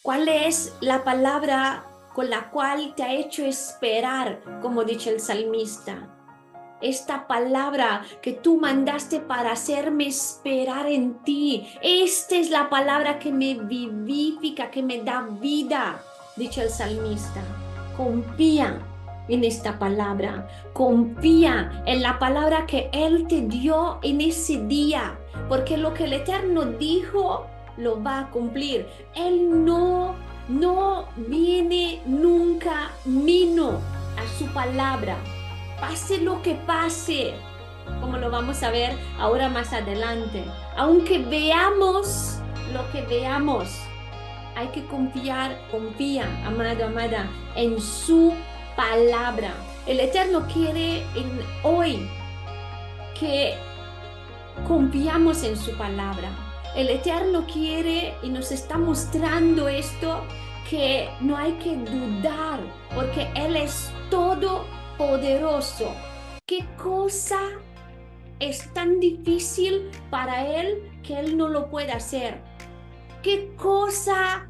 ¿Cuál es la palabra con la cual te ha hecho esperar, como dice el salmista? Esta palabra que tú mandaste para hacerme esperar en ti. Esta es la palabra que me vivifica, que me da vida, dice el salmista. Confía en esta palabra. Confía en la palabra que Él te dio en ese día. Porque lo que el Eterno dijo, lo va a cumplir. Él no viene nunca mino a su palabra. Pase lo que pase, como lo vamos a ver ahora más adelante. Aunque veamos lo que veamos, hay que confiar, confía, amado, amada, en su palabra. El Eterno quiere hoy que confiamos en su palabra. El Eterno quiere y nos está mostrando esto, que no hay que dudar, porque Él es todopoderoso. ¿Qué cosa es tan difícil para Él que Él no lo puede hacer? ¿Qué cosa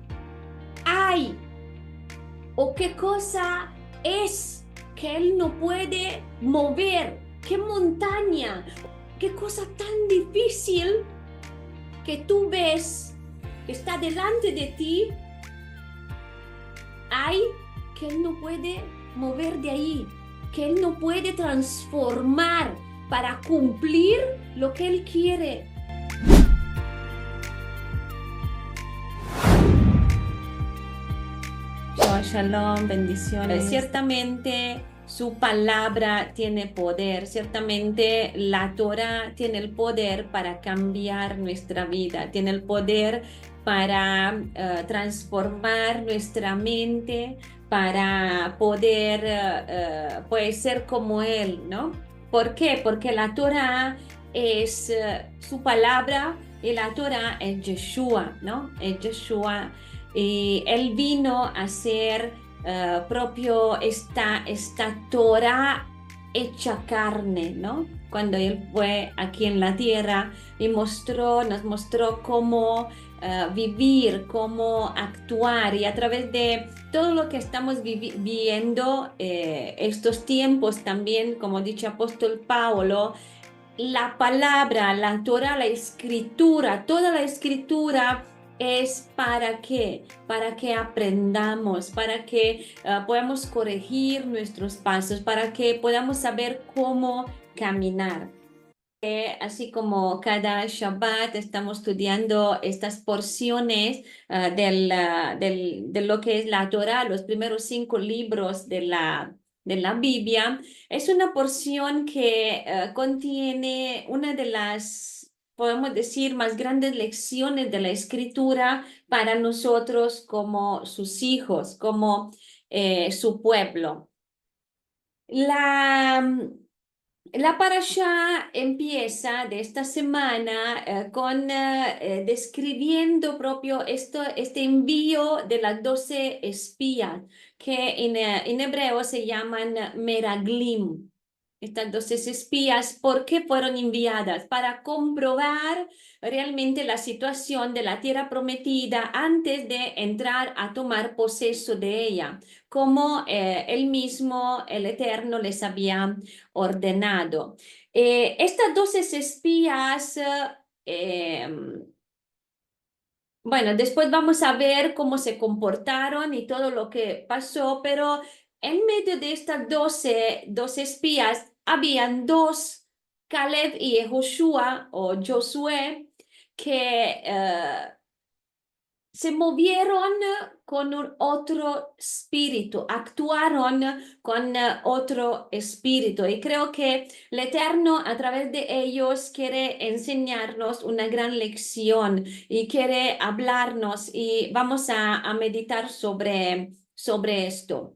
hay o qué cosa es que Él no puede mover? ¿Qué montaña? ¿Qué cosa tan difícil que tú ves que está delante de ti hay que Él no puede mover de ahí, que Él no puede transformar para cumplir lo que Él quiere? Shalom, bendiciones. Ciertamente su palabra tiene poder, ciertamente la Torah tiene el poder para cambiar nuestra vida, tiene el poder para transformar nuestra mente, para poder pues, ser como Él, ¿no? ¿Por qué? Porque la Torah es su palabra y la Torah es Yeshua, ¿no? Es Yeshua. Y él vino a ser propio esta Torah hecha carne, ¿no? Cuando él fue aquí en la tierra y nos mostró cómo vivir, cómo actuar, y a través de todo lo que estamos viviendo estos tiempos también, como dice apóstol Pablo, la palabra, la Torah, la escritura, toda la escritura es ¿para qué? Para que aprendamos, para que podamos corregir nuestros pasos, para que podamos saber cómo caminar. Así como cada Shabbat estamos estudiando estas porciones de lo que es la Torah, los primeros 5 libros de la Biblia. Es una porción que contiene una de las, podemos decir, más grandes lecciones de la Escritura para nosotros como sus hijos, como su pueblo. La parasha empieza de esta semana con describiendo propio este envío de las 12 espías, que en hebreo se llaman meraglim. Estas 12 espías, ¿por qué fueron enviadas? Para comprobar realmente la situación de la tierra prometida antes de entrar a tomar poseso de ella, como él mismo, el Eterno, les había ordenado. Estas 12 espías, eh, bueno, después vamos a ver cómo se comportaron y todo lo que pasó, pero en medio de estas 12 espías, habían dos, Caleb y Joshua o Josué, que se movieron con un otro espíritu, actuaron con otro espíritu. Y creo que el Eterno a través de ellos quiere enseñarnos una gran lección y quiere hablarnos, y vamos a meditar sobre esto.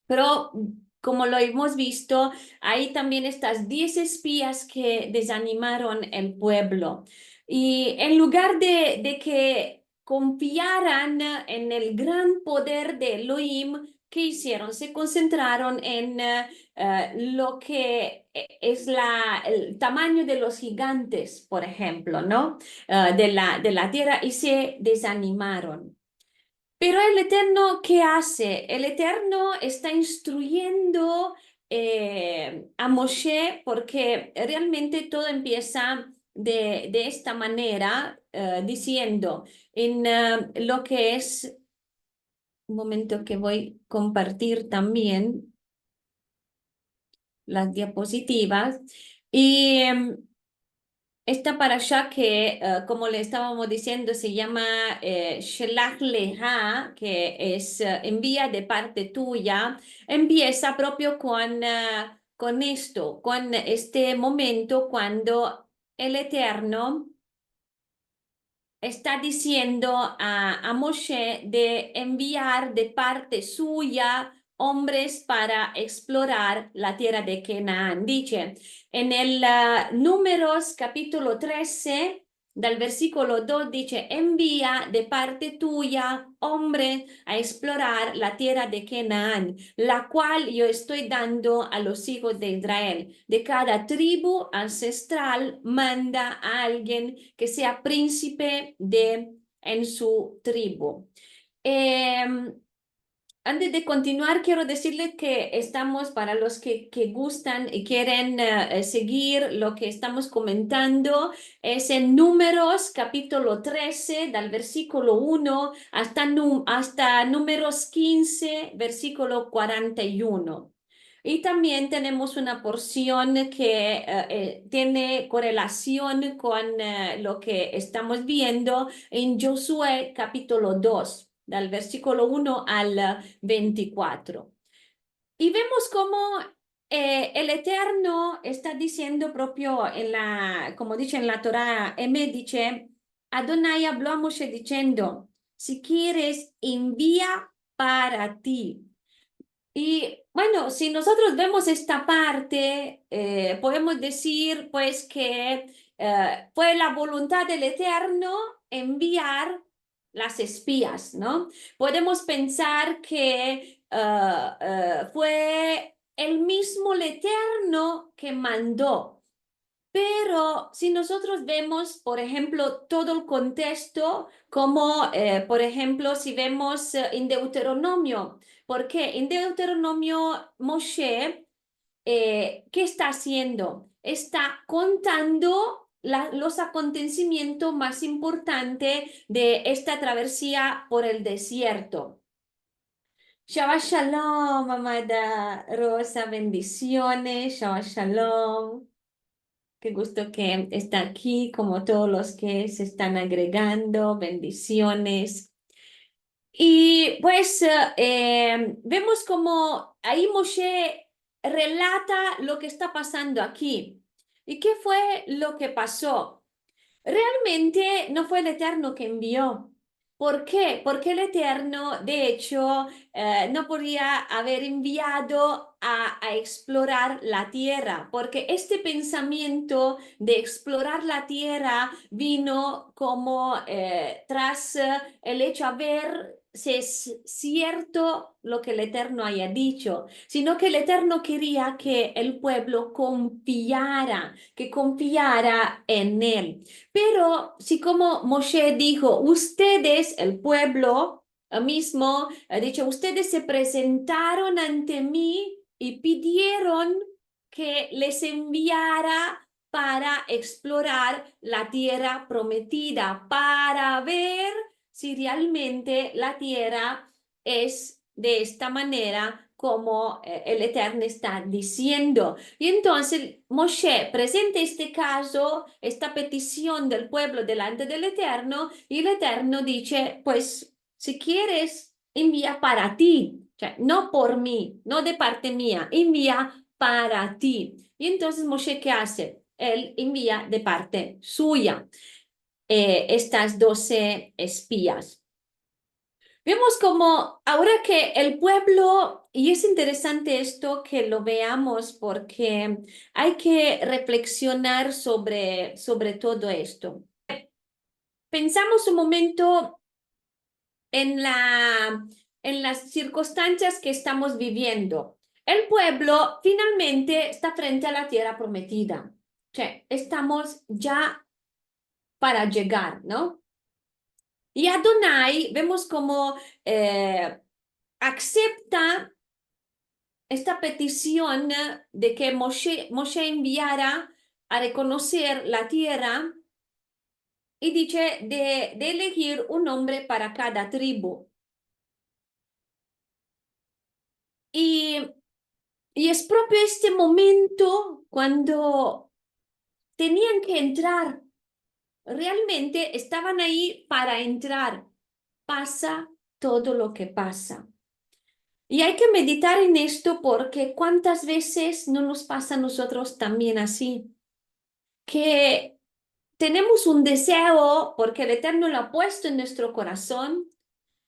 Pero como lo hemos visto, hay también estas 10 espías que desanimaron el pueblo. Y en lugar de que confiaran en el gran poder de Elohim, ¿qué hicieron? Se concentraron en lo que es el tamaño de los gigantes, por ejemplo, ¿no? De la tierra, y se desanimaron. Pero el Eterno, ¿qué hace? El Eterno está instruyendo a Moshe porque realmente todo empieza de esta manera, diciendo en lo que es, un momento que voy a compartir también las diapositivas, y esta parasha que, como le estábamos diciendo, se llama Shelach Leha, que es envía de parte tuya, empieza propio con esto, con este momento cuando el Eterno está diciendo a Moshe de enviar de parte suya hombres para explorar la tierra de Canaán. Dice en el Números capítulo 13, del versículo 2, dice, envía de parte tuya hombre a explorar la tierra de Canaán, la cual yo estoy dando a los hijos de Israel. De cada tribu ancestral manda a alguien que sea príncipe en su tribu. Antes de continuar, quiero decirles que estamos, para los que gustan y quieren seguir lo que estamos comentando, es en Números capítulo 13, del versículo 1 hasta Números 15, versículo 41. Y también tenemos una porción que tiene correlación con lo que estamos viendo en Josué capítulo 2, del versículo 1 al 24. Y vemos cómo el Eterno está diciendo propio como dice en la Torá, me dice, Adonai habló a Moshe diciendo, si quieres, envía para ti. Y bueno, si nosotros vemos esta parte, podemos decir pues que fue la voluntad del Eterno enviar las espías, ¿no? Podemos pensar que fue el mismo el Eterno que mandó. Pero si nosotros vemos, por ejemplo, todo el contexto, como por ejemplo, si vemos en Deuteronomio, porque en Deuteronomio Moshe, ¿qué está haciendo? Está contando los acontecimientos más importantes de esta travesía por el desierto. Shabbat Shalom, amada Rosa, bendiciones, Shabbat Shalom. Qué gusto que está aquí, como todos los que se están agregando, bendiciones. Y pues vemos como ahí Moshe relata lo que está pasando aquí. ¿Y qué fue lo que pasó? Realmente no fue el Eterno que envió. ¿Por qué? Porque el Eterno, de hecho, no podría haber enviado a explorar la tierra, porque este pensamiento de explorar la tierra vino como tras el hecho de ver si es cierto lo que el Eterno haya dicho, sino que el Eterno quería que el pueblo confiara, que confiara en él. Pero si como Moshe dijo, ustedes, el pueblo mismo, ha dicho, ustedes se presentaron ante mí y pidieron que les enviara para explorar la tierra prometida, para ver si realmente la tierra es de esta manera como el Eterno está diciendo. Y entonces Moshe presenta este caso, esta petición del pueblo delante del Eterno, y el Eterno dice, pues si quieres, envía para ti, o sea, no por mí, no de parte mía, envía para ti. Y entonces Moshe, ¿qué hace? Él envía de parte suya estas 12 espías. Vemos como ahora que el pueblo, y es interesante esto que lo veamos porque hay que reflexionar sobre todo esto. Pensamos un momento en en las circunstancias que estamos viviendo. El pueblo finalmente está frente a la tierra prometida. O sea, estamos ya para llegar, ¿no? Y Adonai, vemos como acepta esta petición de que Moshe enviara a reconocer la tierra y dice de elegir un hombre para cada tribu. Y, y es propio este momento cuando tenían que entrar, realmente estaban ahí para entrar. Pasa todo lo que pasa. Y hay que meditar en esto porque cuántas veces no nos pasa a nosotros también así, que tenemos un deseo porque el Eterno lo ha puesto en nuestro corazón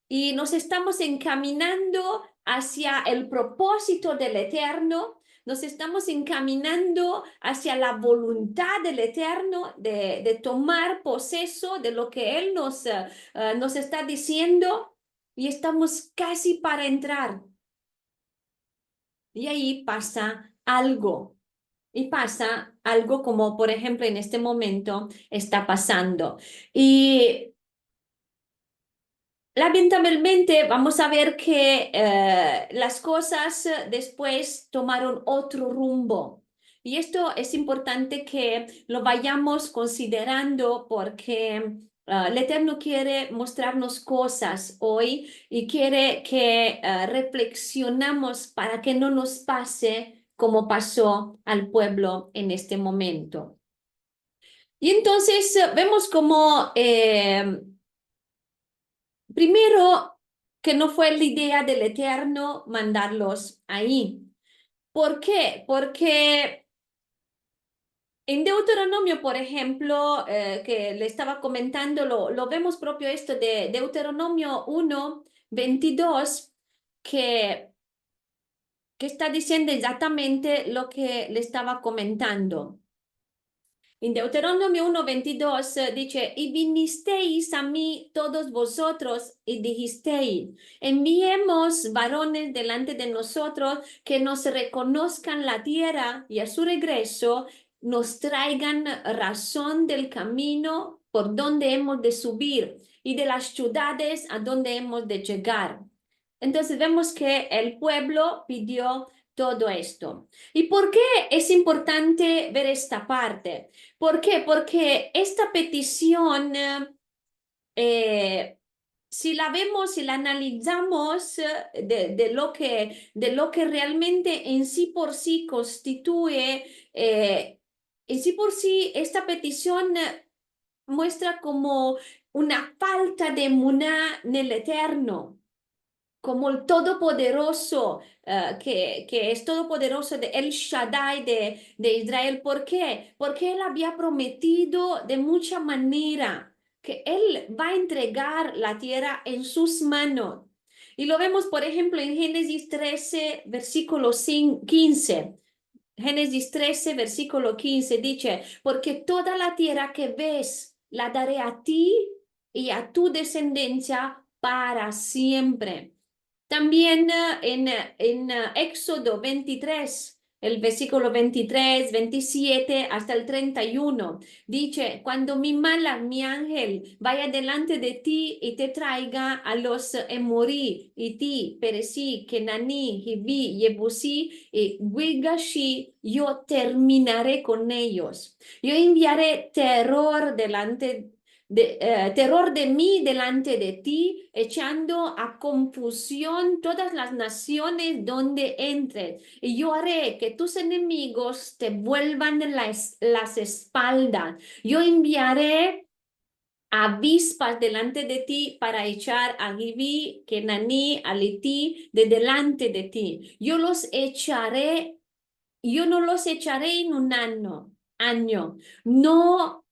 y nos estamos encaminando hacia el propósito del Eterno, nos estamos encaminando hacia la voluntad del Eterno de tomar poseso de lo que Él nos está diciendo y estamos casi para entrar. Y ahí pasa algo. Y pasa algo como, por ejemplo, en este momento está pasando. Y lamentablemente vamos a ver que las cosas después tomaron otro rumbo. Y esto es importante que lo vayamos considerando porque el Eterno quiere mostrarnos cosas hoy y quiere que reflexionamos para que no nos pase como pasó al pueblo en este momento. Y entonces vemos como primero, que no fue la idea del Eterno mandarlos ahí. ¿Por qué? Porque en Deuteronomio, por ejemplo, que le estaba comentando, lo vemos propio esto de Deuteronomio 1:22, que está diciendo exactamente lo que le estaba comentando. En Deuteronomio 1:22 dice, y vinisteis a mí todos vosotros y dijisteis, enviemos varones delante de nosotros que nos reconozcan la tierra y a su regreso nos traigan razón del camino por donde hemos de subir y de las ciudades a donde hemos de llegar. Entonces vemos que el pueblo pidió todo esto. ¿Y por qué es importante ver esta parte? ¿Por qué? Porque esta petición, si la vemos, si la analizamos de lo que realmente en sí por sí constituye, en sí por sí esta petición muestra como una falta de emuná en el Eterno como el Todopoderoso, que es Todopoderoso de El Shaddai de Israel. ¿Por qué? Porque Él había prometido de mucha manera que Él va a entregar la tierra en sus manos. Y lo vemos, por ejemplo, en Génesis 13, versículo 15. Génesis 13, versículo 15 dice, porque toda la tierra que ves la daré a ti y a tu descendencia para siempre. También en Éxodo 23, el versículo 23, 27 hasta el 31, dice, cuando mi ángel, vaya delante de ti y te traiga a los Emorí, Iti, Peresí, Kenaní, Hiví, Yebusí y Girgashi, yo terminaré con ellos. Yo enviaré terror de mí delante de ti, echando a confusión todas las naciones donde entres. Y yo haré que tus enemigos te vuelvan las espaldas. Yo enviaré avispas delante de ti para echar a Giví, Kenaní, Alití de delante de ti. Yo no los echaré en un año. No,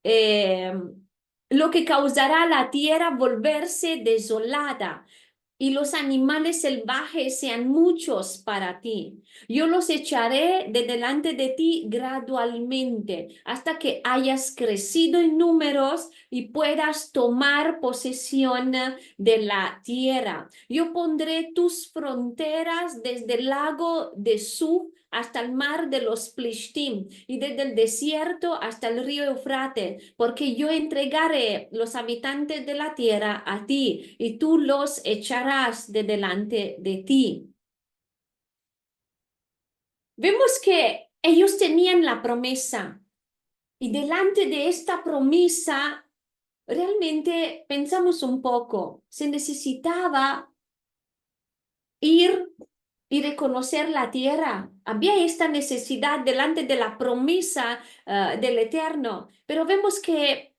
lo que causará la tierra volverse desolada. y los animales salvajes sean muchos para ti. Yo los echaré de delante de ti gradualmente hasta que hayas crecido en números y puedas tomar posesión de la tierra. Yo pondré tus fronteras desde el lago de Suf hasta el mar de los Plishtim y desde el desierto hasta el río Eufrates, porque yo entregaré los habitantes de la tierra a ti y tú los echarás de delante de ti. Vemos que ellos tenían la promesa y delante de esta promesa realmente pensamos un poco, se necesitaba ir y reconocer la tierra. Había esta necesidad delante de la promesa del Eterno, pero vemos que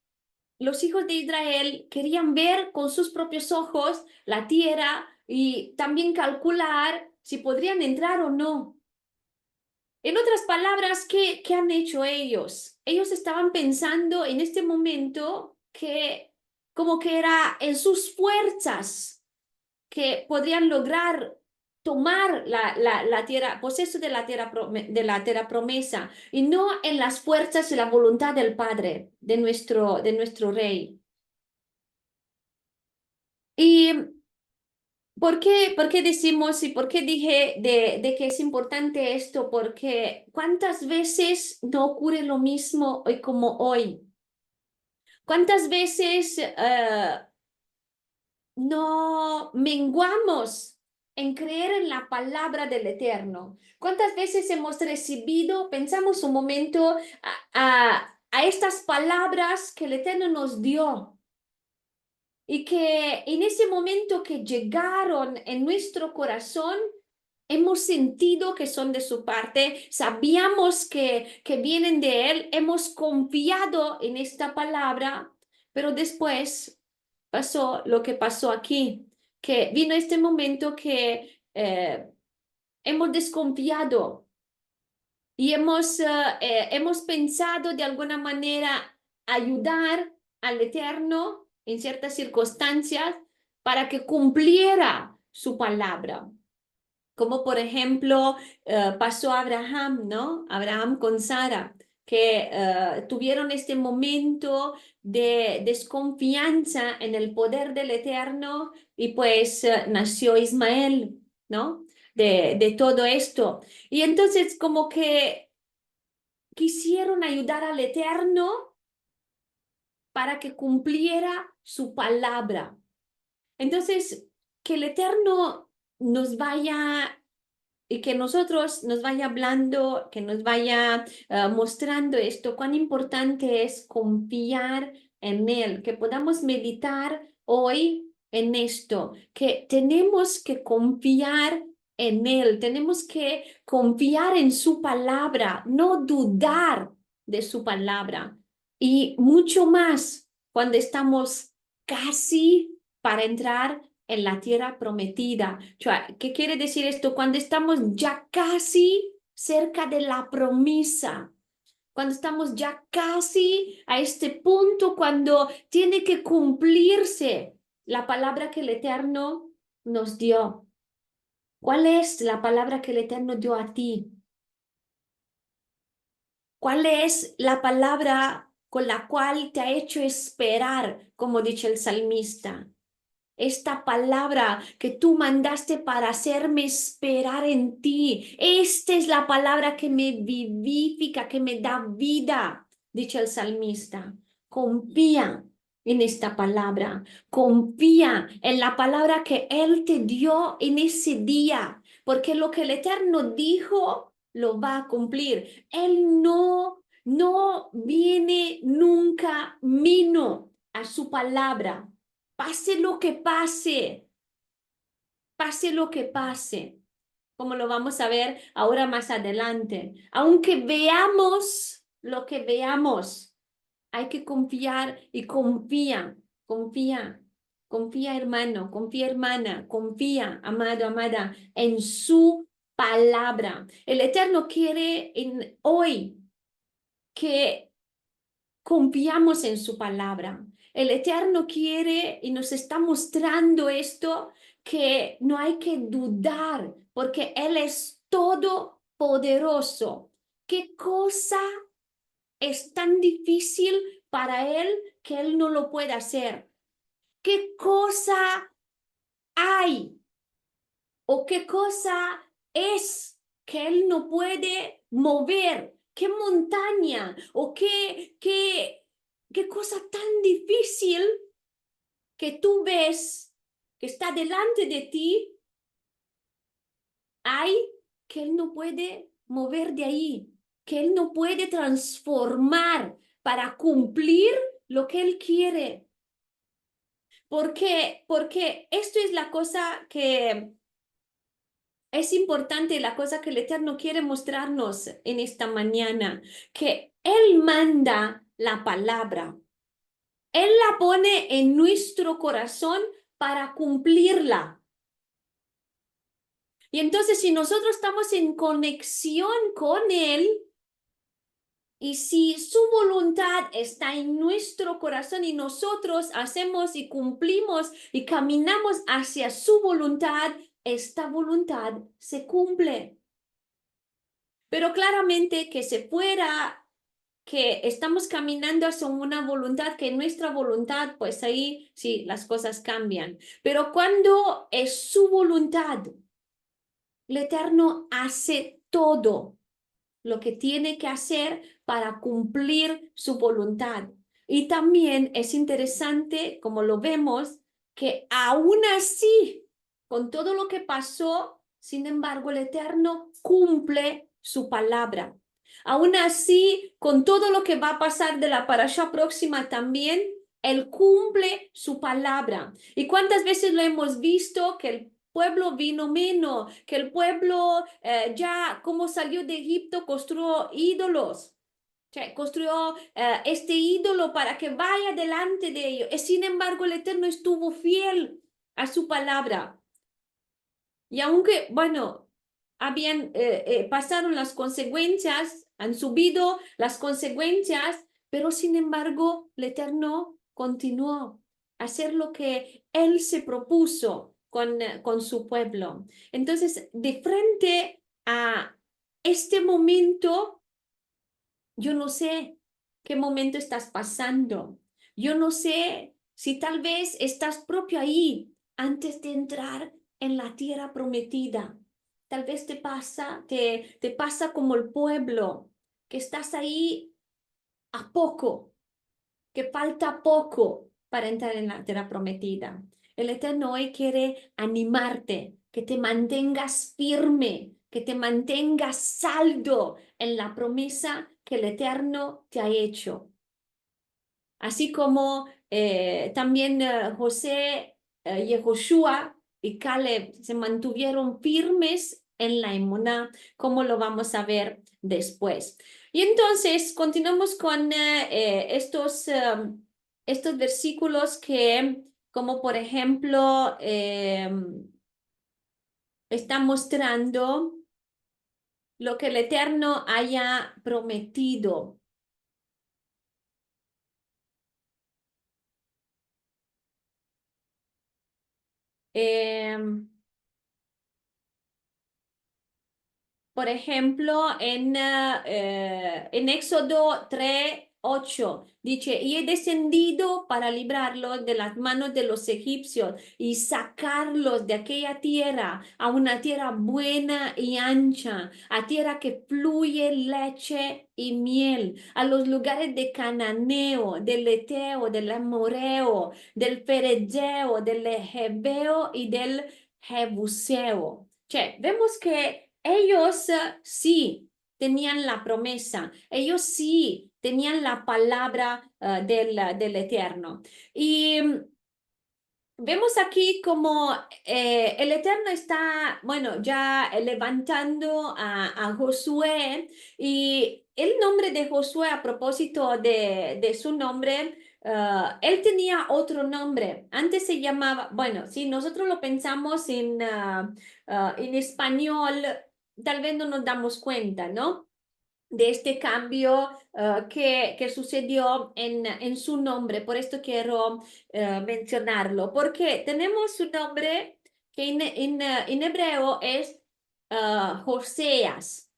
los hijos de Israel querían ver con sus propios ojos la tierra y también calcular si podrían entrar o no. En otras palabras, ¿qué han hecho ellos? Ellos estaban pensando en este momento que como que era en sus fuerzas que podrían lograr tomar la tierra, poseso de la tierra promesa, y no en las fuerzas y la voluntad del Padre, de nuestro Rey. ¿Y por qué decimos y por qué dije de que es importante esto? Porque ¿cuántas veces no ocurre lo mismo hoy como hoy? ¿Cuántas veces no menguamos en creer en la palabra del Eterno? ¿Cuántas veces hemos recibido, pensamos un momento, a estas palabras que el Eterno nos dio? Y que en ese momento que llegaron en nuestro corazón, hemos sentido que son de su parte, sabíamos que vienen de Él, hemos confiado en esta palabra, pero después pasó lo que pasó aquí, que vino este momento que hemos desconfiado y hemos pensado de alguna manera ayudar al Eterno en ciertas circunstancias para que cumpliera su palabra. Como por ejemplo pasó a Abraham, ¿no? Abraham con Sara, que tuvieron este momento de desconfianza en el poder del Eterno y pues nació Ismael, ¿no? De todo esto. Y entonces como que quisieron ayudar al Eterno para que cumpliera su palabra. Entonces, que el Eterno nos vaya y que nosotros nos vaya hablando, que nos vaya mostrando esto, cuán importante es confiar en Él, que podamos meditar hoy en esto, que tenemos que confiar en Él, tenemos que confiar en su palabra, no dudar de su palabra. Y mucho más cuando estamos casi para entrar en la tierra prometida. O sea, ¿qué quiere decir esto? Cuando estamos ya casi cerca de la promesa, cuando estamos ya casi a este punto, cuando tiene que cumplirse la palabra que el Eterno nos dio. ¿Cuál es la palabra que el Eterno dio a ti? ¿Cuál es la palabra con la cual te ha hecho esperar, como dice el salmista? Esta palabra que tú mandaste para hacerme esperar en ti. Esta es la palabra que me vivifica, que me da vida, dice el salmista. Confía en esta palabra. Confía en la palabra que Él te dio en ese día, porque lo que el Eterno dijo lo va a cumplir. Él no viene nunca mino a su palabra. Pase lo que pase, pase lo que pase, como lo vamos a ver ahora más adelante. Aunque veamos lo que veamos, hay que confiar y confía hermano, confía hermana, confía amado, amada, en su palabra. El Eterno quiere hoy que confiamos en su palabra. El Eterno quiere y nos está mostrando esto, que no hay que dudar, porque Él es todopoderoso. ¿Qué cosa es tan difícil para Él que Él no lo puede hacer? ¿Qué cosa hay o qué cosa es que Él no puede mover? ¿Qué montaña o qué cosa tan difícil que tú ves que está delante de ti hay que Él no puede mover de ahí, que Él no puede transformar para cumplir lo que Él quiere? Porque esto es la cosa que es importante, la cosa que el Eterno quiere mostrarnos en esta mañana, que Él manda la palabra. Él la pone en nuestro corazón para cumplirla. Y entonces, si nosotros estamos en conexión con Él, y si su voluntad está en nuestro corazón y nosotros hacemos y cumplimos y caminamos hacia su voluntad, esta voluntad se cumple. Pero claramente que se fuera, que estamos caminando hacia una voluntad que nuestra voluntad, pues ahí sí, las cosas cambian. Pero cuando es su voluntad, el Eterno hace todo lo que tiene que hacer para cumplir su voluntad. Y también es interesante, como lo vemos, que aún así, con todo lo que pasó, sin embargo, el Eterno cumple su palabra. Aún así, con todo lo que va a pasar de la parashá próxima también, Él cumple su palabra. ¿Y cuántas veces lo hemos visto que el pueblo vino menos, que el pueblo ya como salió de Egipto construyó ídolos, o sea, construyó este ídolo para que vaya delante de ellos? Y sin embargo el Eterno estuvo fiel a su palabra. Y aunque, bueno, pasaron las consecuencias, han subido las consecuencias, pero sin embargo el Eterno continuó a hacer lo que Él se propuso con su pueblo. Entonces, de frente a este momento, yo no sé qué momento estás pasando. Yo no sé si tal vez estás propio ahí antes de entrar en la tierra prometida. Tal vez te pasa como el pueblo, que estás ahí a poco, que falta poco para entrar en la tierra prometida. El Eterno hoy quiere animarte, que te mantengas firme, que te mantengas saldo en la promesa que el Eterno te ha hecho. Así como también José, Yehoshua y Caleb se mantuvieron firmes en la emuná, como lo vamos a ver después. Y entonces continuamos con estos versículos que, como por ejemplo, está mostrando lo que el Eterno haya prometido. Por ejemplo, en Éxodo 3:8 dice, y he descendido para librarlos de las manos de los egipcios y sacarlos de aquella tierra a una tierra buena y ancha, a tierra que fluye leche y miel, a los lugares de Cananeo, del Eteo, del Amoreo, del Ferezeo, del Jebeo y del Jebuseo. Vemos que ellos sí tenían la promesa, ellos sí tenían la palabra del Eterno. Y vemos aquí como el Eterno está, bueno, ya levantando a Josué, y el nombre de Josué, a propósito de su nombre, él tenía otro nombre. Antes se llamaba, bueno, si nosotros lo pensamos en español, tal vez no nos damos cuenta, ¿no? De este cambio que sucedió en su nombre. Por esto quiero mencionarlo, porque tenemos un nombre que en hebreo es Joseas,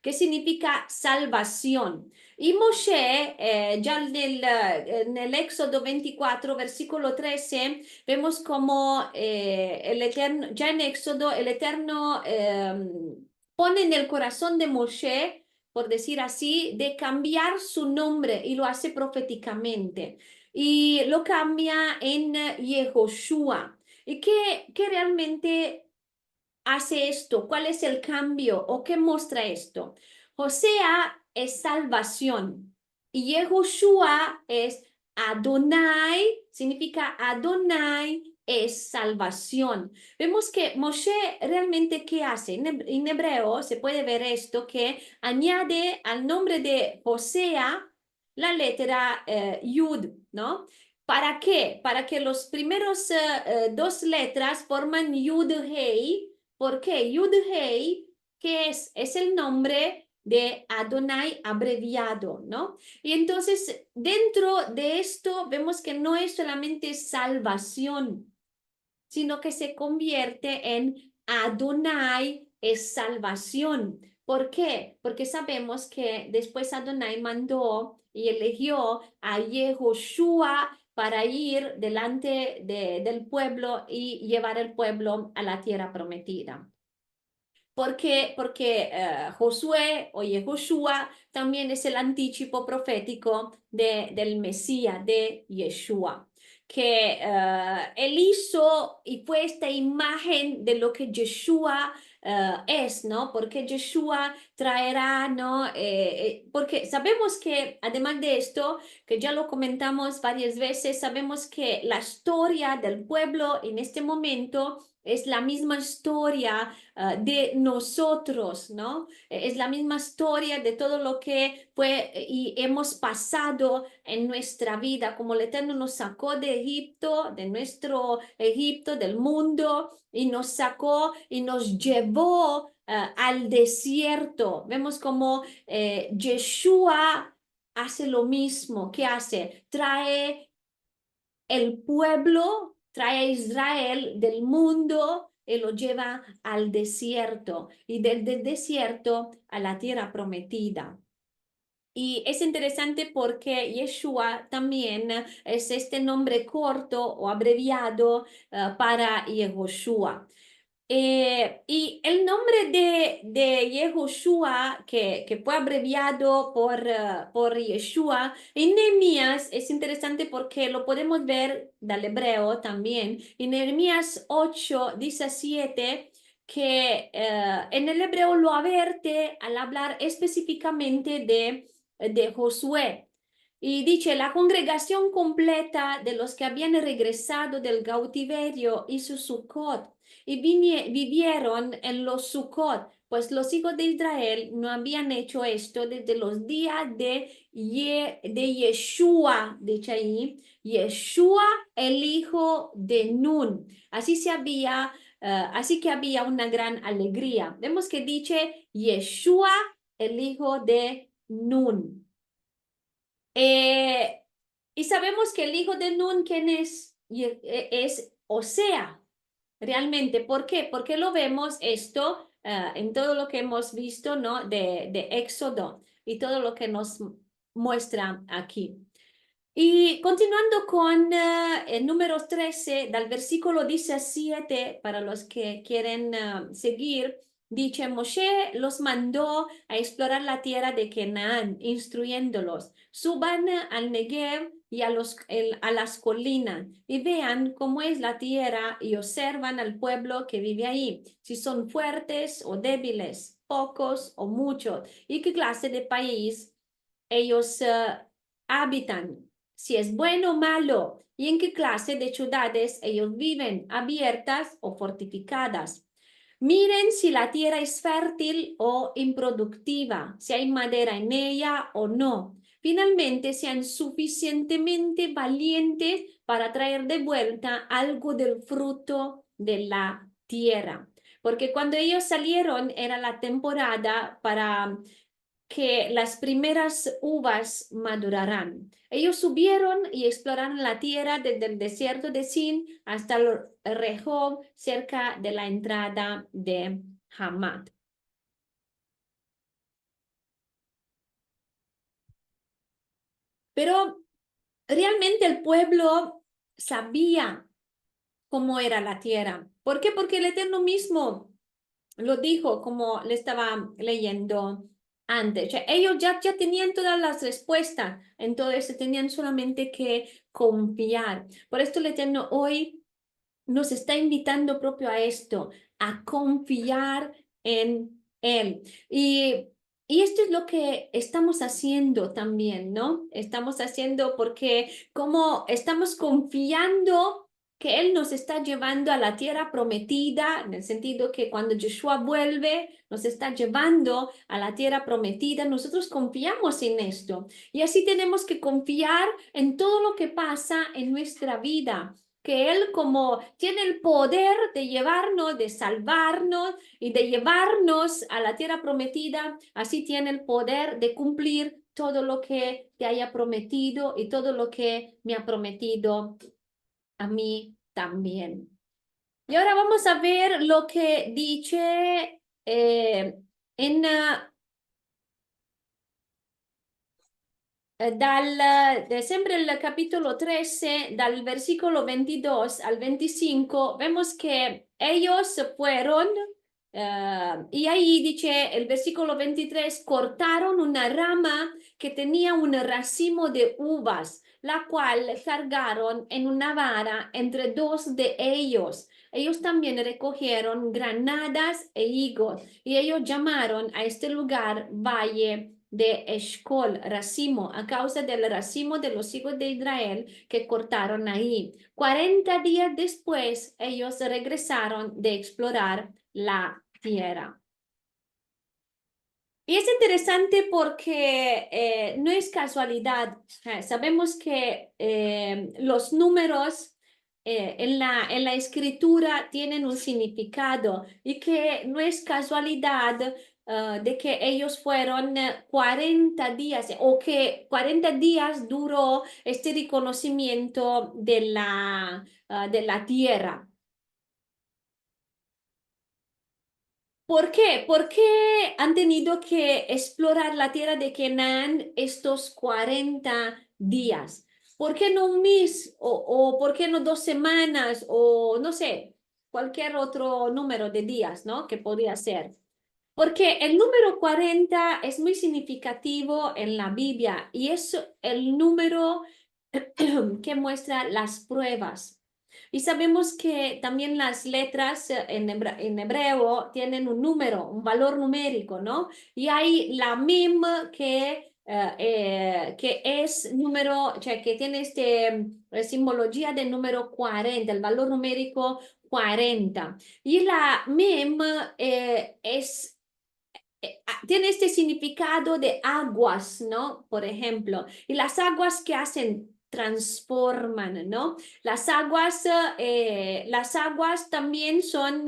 que significa salvación. Y Moshe, ya en el Éxodo 24, versículo 13, vemos como el Eterno, ya en Éxodo, el Eterno pone en el corazón de Moshe, por decir así, de cambiar su nombre y lo hace proféticamente. Y lo cambia en Yehoshua. ¿Y qué realmente hace esto? ¿Cuál es el cambio o qué muestra esto? Josea es salvación y Yehoshua es Adonai, significa Adonai es salvación. Vemos que Moshe realmente ¿qué hace? En hebreo se puede ver esto que añade al nombre de Josea la letra Yud, ¿no? ¿Para qué? Para que los primeros dos letras forman Yud Hei. ¿Por qué? Yud-Hei, que es el nombre de Adonai abreviado, ¿no? Y entonces, dentro de esto, vemos que no es solamente salvación, sino que se convierte en Adonai es salvación. ¿Por qué? Porque sabemos que después Adonai mandó y eligió a Yehoshua para ir delante del pueblo y llevar el pueblo a la tierra prometida. Porque Josué o Yehoshua también es el anticipo profético del Mesías, de Yeshua, que él hizo y fue esta imagen de lo que Yeshua es, ¿no? Porque Yeshua traerá, ¿no? Porque sabemos que además de esto, que ya lo comentamos varias veces, sabemos que la historia del pueblo en este momento es la misma historia de nosotros, ¿no? Es la misma historia de todo lo que fue y hemos pasado en nuestra vida, como el Eterno nos sacó de Egipto, de nuestro Egipto, del mundo, y nos sacó y nos llevó al desierto. Vemos como Yeshua hace lo mismo. ¿Qué hace? Trae el pueblo, trae a Israel del mundo y lo lleva al desierto y del desierto a la tierra prometida. Y es interesante porque Yeshua también es este nombre corto o abreviado para Yehoshua. Y el nombre de Yehoshua, que fue abreviado por Yeshua, en Nehemías es interesante porque lo podemos ver del hebreo también. En Nehemías 8:17, que en el hebreo lo advierte al hablar específicamente de Josué. Y dice, la congregación completa de los que habían regresado del cautiverio hizo Sukkot y vivieron en los Sukkot, pues los hijos de Israel no habían hecho esto desde los días de Yeshua, dice ahí, Yeshua, el hijo de Nun. Así que había una gran alegría. Vemos que dice Yeshua, el hijo de Nun. Y sabemos que el hijo de Nun, ¿quién es? Es Osea, realmente. ¿Por qué? Porque lo vemos esto en todo lo que hemos visto, ¿no? De Éxodo y todo lo que nos muestra aquí. Y continuando con el número 13, del versículo 17, para los que quieren seguir, dice, Moshe los mandó a explorar la tierra de Canaán, instruyéndolos, suban al Negev y a las colinas y vean cómo es la tierra y observan al pueblo que vive ahí, si son fuertes o débiles, pocos o muchos, y qué clase de país ellos habitan, si es bueno o malo, y en qué clase de ciudades ellos viven, abiertas o fortificadas. Miren si la tierra es fértil o improductiva, si hay madera en ella o no. Finalmente, sean suficientemente valientes para traer de vuelta algo del fruto de la tierra. Porque cuando ellos salieron era la temporada para que las primeras uvas madurarán. Ellos subieron y exploraron la tierra desde el desierto de Sin hasta el Rehob, cerca de la entrada de Hamat. Pero realmente el pueblo sabía cómo era la tierra. ¿Por qué? Porque el Eterno mismo lo dijo, como le estaba leyendo antes. O sea, ellos ya tenían todas las respuestas, entonces tenían solamente que confiar. Por esto el Eterno hoy nos está invitando propio a esto, a confiar en Él. Y esto es lo que estamos haciendo también, ¿no? Estamos haciendo porque como estamos confiando que Él nos está llevando a la tierra prometida, en el sentido que cuando Yeshua vuelve, nos está llevando a la tierra prometida, nosotros confiamos en esto. Y así tenemos que confiar en todo lo que pasa en nuestra vida, que Él como tiene el poder de llevarnos, de salvarnos y de llevarnos a la tierra prometida, así tiene el poder de cumplir todo lo que te haya prometido y todo lo que me ha prometido a mí también. Y ahora vamos a ver lo que dice en sempre il capítulo 13, dal versículo 22 al 25, vemos que ellos fueron, y ahí dice el versículo 23, cortaron una rama que tenía un racimo de uvas, la cual cargaron en una vara entre dos de ellos. Ellos también recogieron granadas e higos, y ellos llamaron a este lugar Valle de Eshcol, racimo, a causa del racimo de los hijos de Israel que cortaron ahí. 40 días después, ellos regresaron de explorar la tierra. Y es interesante porque no es casualidad. Sabemos que los números en la escritura tienen un significado y que no es casualidad de que ellos fueron 40 días o que 40 días duró este reconocimiento de la tierra. ¿Por qué? ¿Por qué han tenido que explorar la tierra de Canaán estos 40 días? ¿Por qué no un mes o por qué no 2 semanas o no sé, cualquier otro número de días, ¿no? Que podría ser. Porque el número 40 es muy significativo en la Biblia y es el número que muestra las pruebas. Y sabemos que también las letras en hebreo tienen un número, un valor numérico, ¿no? Y hay la mim que es número, o sea, que tiene simbología del número 40, el valor numérico 40. Y la mim tiene este significado de aguas, ¿no? Por ejemplo, y las aguas que hacen transforman, ¿no? Las aguas también son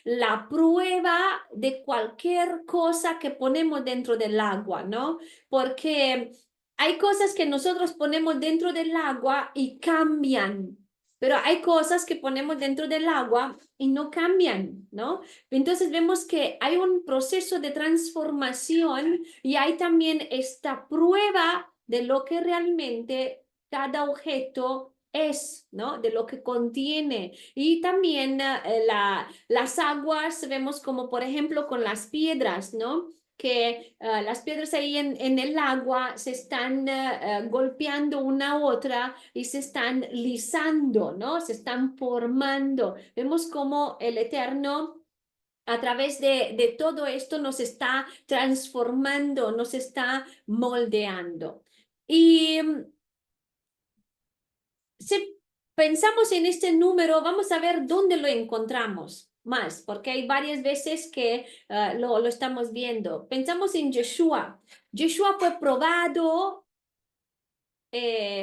la prueba de cualquier cosa que ponemos dentro del agua, ¿no? Porque hay cosas que nosotros ponemos dentro del agua y cambian, pero hay cosas que ponemos dentro del agua y no cambian, ¿no? Entonces vemos que hay un proceso de transformación y hay también esta prueba de lo que realmente cada objeto es, ¿no? De lo que contiene. Y también las aguas, vemos como por ejemplo con las piedras, ¿no? Que las piedras ahí en el agua se están golpeando una a otra y se están lisando, ¿no? Se están formando. Vemos como el Eterno a través de todo esto nos está transformando, nos está moldeando. Y si pensamos en este número, vamos a ver dónde lo encontramos más, porque hay varias veces que lo estamos viendo. Pensamos en Yeshua. Yeshua fue probado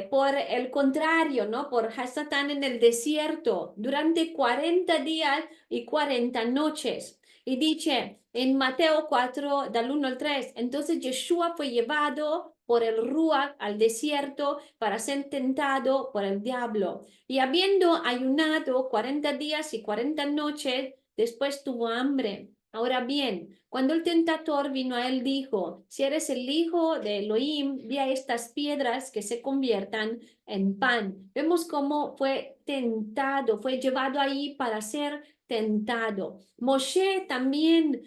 por el contrario, ¿no? Por Hasatán en el desierto durante 40 días y 40 noches. Y dice en Mateo 4, del 1 al 3, entonces Yeshua fue llevado por el Ruach al desierto para ser tentado por el diablo. Y habiendo ayunado 40 días y 40 noches, después tuvo hambre. Ahora bien, cuando el tentador vino a él, dijo, si eres el hijo de Elohim, di a estas piedras que se conviertan en pan. Vemos cómo fue tentado, fue llevado ahí para ser tentado. Moshe también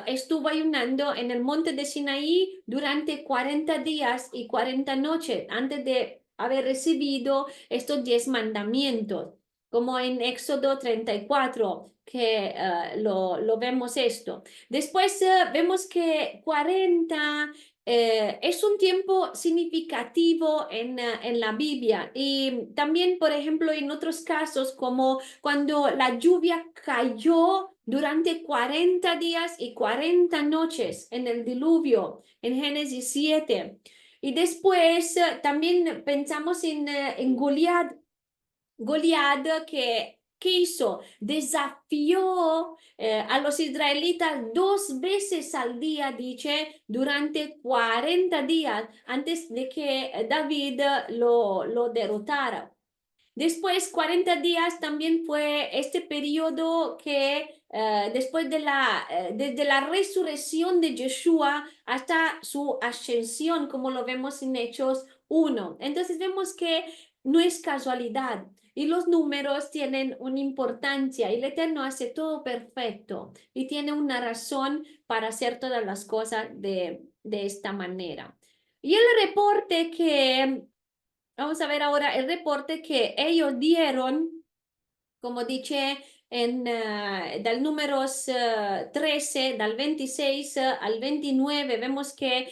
estuvo ayunando en el monte de Sinaí durante 40 días y 40 noches antes de haber recibido estos 10 mandamientos, como en Éxodo 34, que lo vemos esto. Después vemos que 40 es un tiempo significativo en la Biblia y también, por ejemplo, en otros casos, como cuando la lluvia cayó durante 40 días y 40 noches en el diluvio, en Génesis 7. Y después también pensamos en Goliat. Goliat ¿qué hizo? Desafió a los israelitas 2 veces al día, dice, durante 40 días antes de que David lo derrotara. Después, 40 días también fue este periodo que después desde la resurrección de Yeshua hasta su ascensión, como lo vemos en Hechos 1. Entonces vemos que no es casualidad y los números tienen una importancia y el Eterno hace todo perfecto y tiene una razón para hacer todas las cosas de esta manera. Y el reporte que vamos a ver ahora el reporte que ellos dieron, como dice del números 13, del 26 al 29, vemos que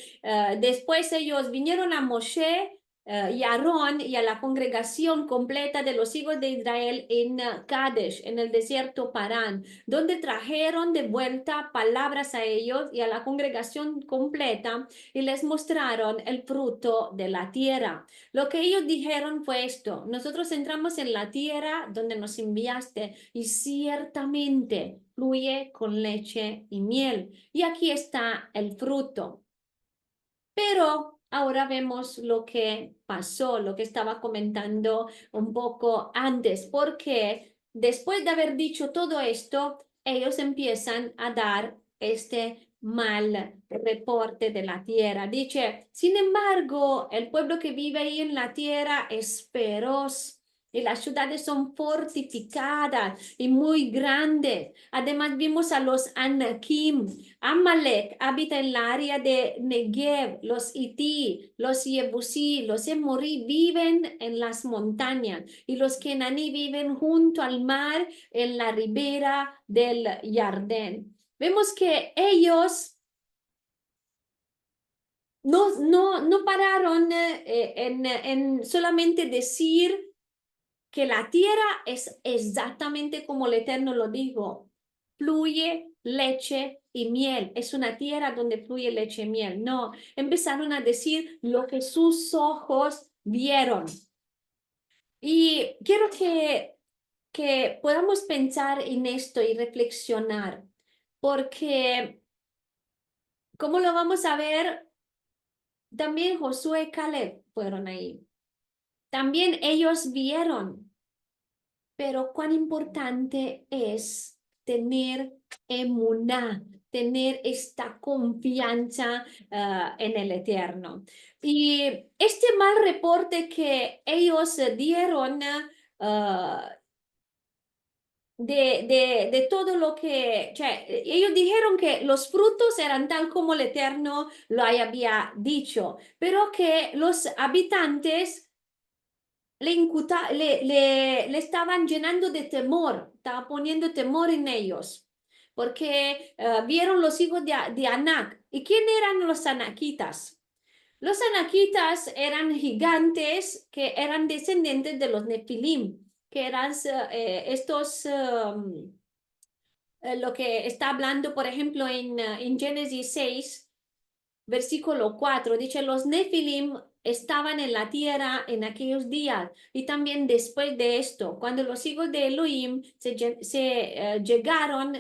después ellos vinieron a Moshe y a Aarón y a la congregación completa de los hijos de Israel en Kadesh, en el desierto Parán, donde trajeron de vuelta palabras a ellos y a la congregación completa y les mostraron el fruto de la tierra. Lo que ellos dijeron fue esto: nosotros entramos en la tierra donde nos enviaste y ciertamente fluye con leche y miel. Y aquí está el fruto. Pero ahora vemos lo que pasó, lo que estaba comentando un poco antes, porque después de haber dicho todo esto, ellos empiezan a dar este mal reporte de la tierra. Dice, sin embargo, el pueblo que vive ahí en la tierra es feroz y las ciudades son fortificadas y muy grandes. Además vimos a los Anakim. Amalek habita en la área de Negev. Los Ití, los Yebusí, los Emorí viven en las montañas y los Kenaní viven junto al mar en la ribera del Jardín. Vemos que ellos no pararon en solamente decir que la tierra es exactamente como el Eterno lo dijo: fluye leche y miel. Es una tierra donde fluye leche y miel. No, empezaron a decir lo que sus ojos vieron. Y quiero que podamos pensar en esto y reflexionar, porque como lo vamos a ver, también Josué y Caleb fueron ahí. También ellos vieron. Pero cuán importante es tener emuná, tener esta confianza en el Eterno. Y este mal reporte que ellos dieron de todo lo que, ellos dijeron que los frutos eran tal como el Eterno lo había dicho, pero que los habitantes le estaban llenando de temor, estaba poniendo temor en ellos, porque vieron los hijos de Anac. ¿Y quién eran los anaquitas? Los anaquitas eran gigantes que eran descendientes de los Nefilim, que eran estos, lo que está hablando, por ejemplo, en Génesis 6. Versículo 4 dice, los Nefilim estaban en la tierra en aquellos días y también después de esto, cuando los hijos de Elohim llegaron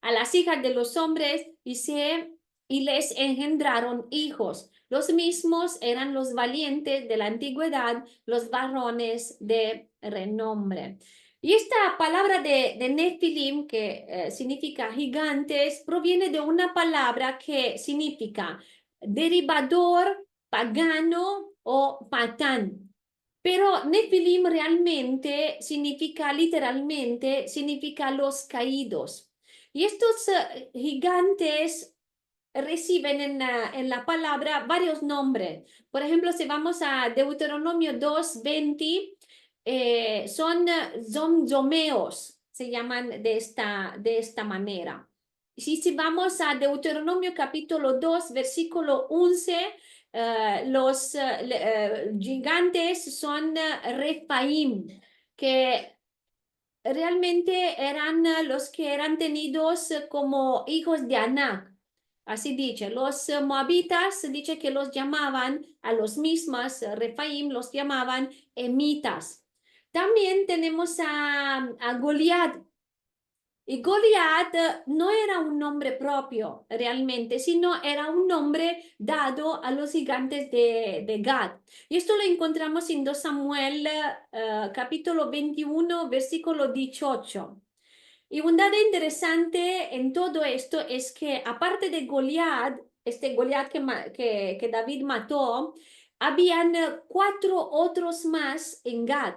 a las hijas de los hombres y les engendraron hijos. Los mismos eran los valientes de la antigüedad, los varones de renombre. Y esta palabra de Nefilim, que significa gigantes, proviene de una palabra que significa derivador, pagano o patán. Pero Nefilim realmente significa, literalmente, significa los caídos. Y estos gigantes reciben en la palabra varios nombres. Por ejemplo, si vamos a Deuteronomio 2:20, son zomeos, se llaman de esta manera. Si vamos a Deuteronomio capítulo 2, versículo 11, los gigantes son Refaim, que realmente eran los que eran tenidos como hijos de Anac. Así dice, los moabitas dice que los llamaban a los mismos, Refaim los llamaban emitas. También tenemos a Goliat. Y Goliat no era un nombre propio realmente, sino era un nombre dado a los gigantes de Gad. Y esto lo encontramos en 2 Samuel capítulo 21, versículo 18. Y un dato interesante en todo esto es que aparte de Goliat, este Goliat que David mató, habían 4 otros más en Gad.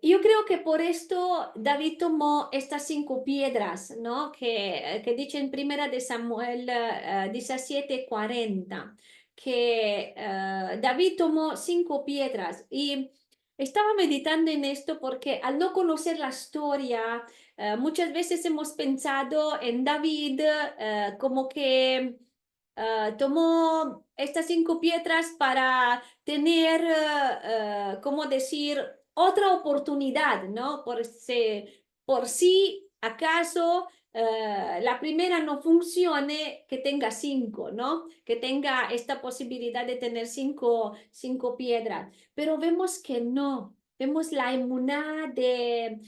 Yo creo que por esto David tomó estas 5 piedras, ¿no? Que dice en primera de Samuel 17:40, que David tomó 5 piedras y estaba meditando en esto porque al no conocer la historia, muchas veces hemos pensado en David como que tomó estas 5 piedras para tener, ¿cómo decir? Otra oportunidad, ¿no? Por si acaso la primera no funcione, que tenga 5, ¿no? Que tenga esta posibilidad de tener 5 piedras. Pero vemos que no. Vemos la emuná de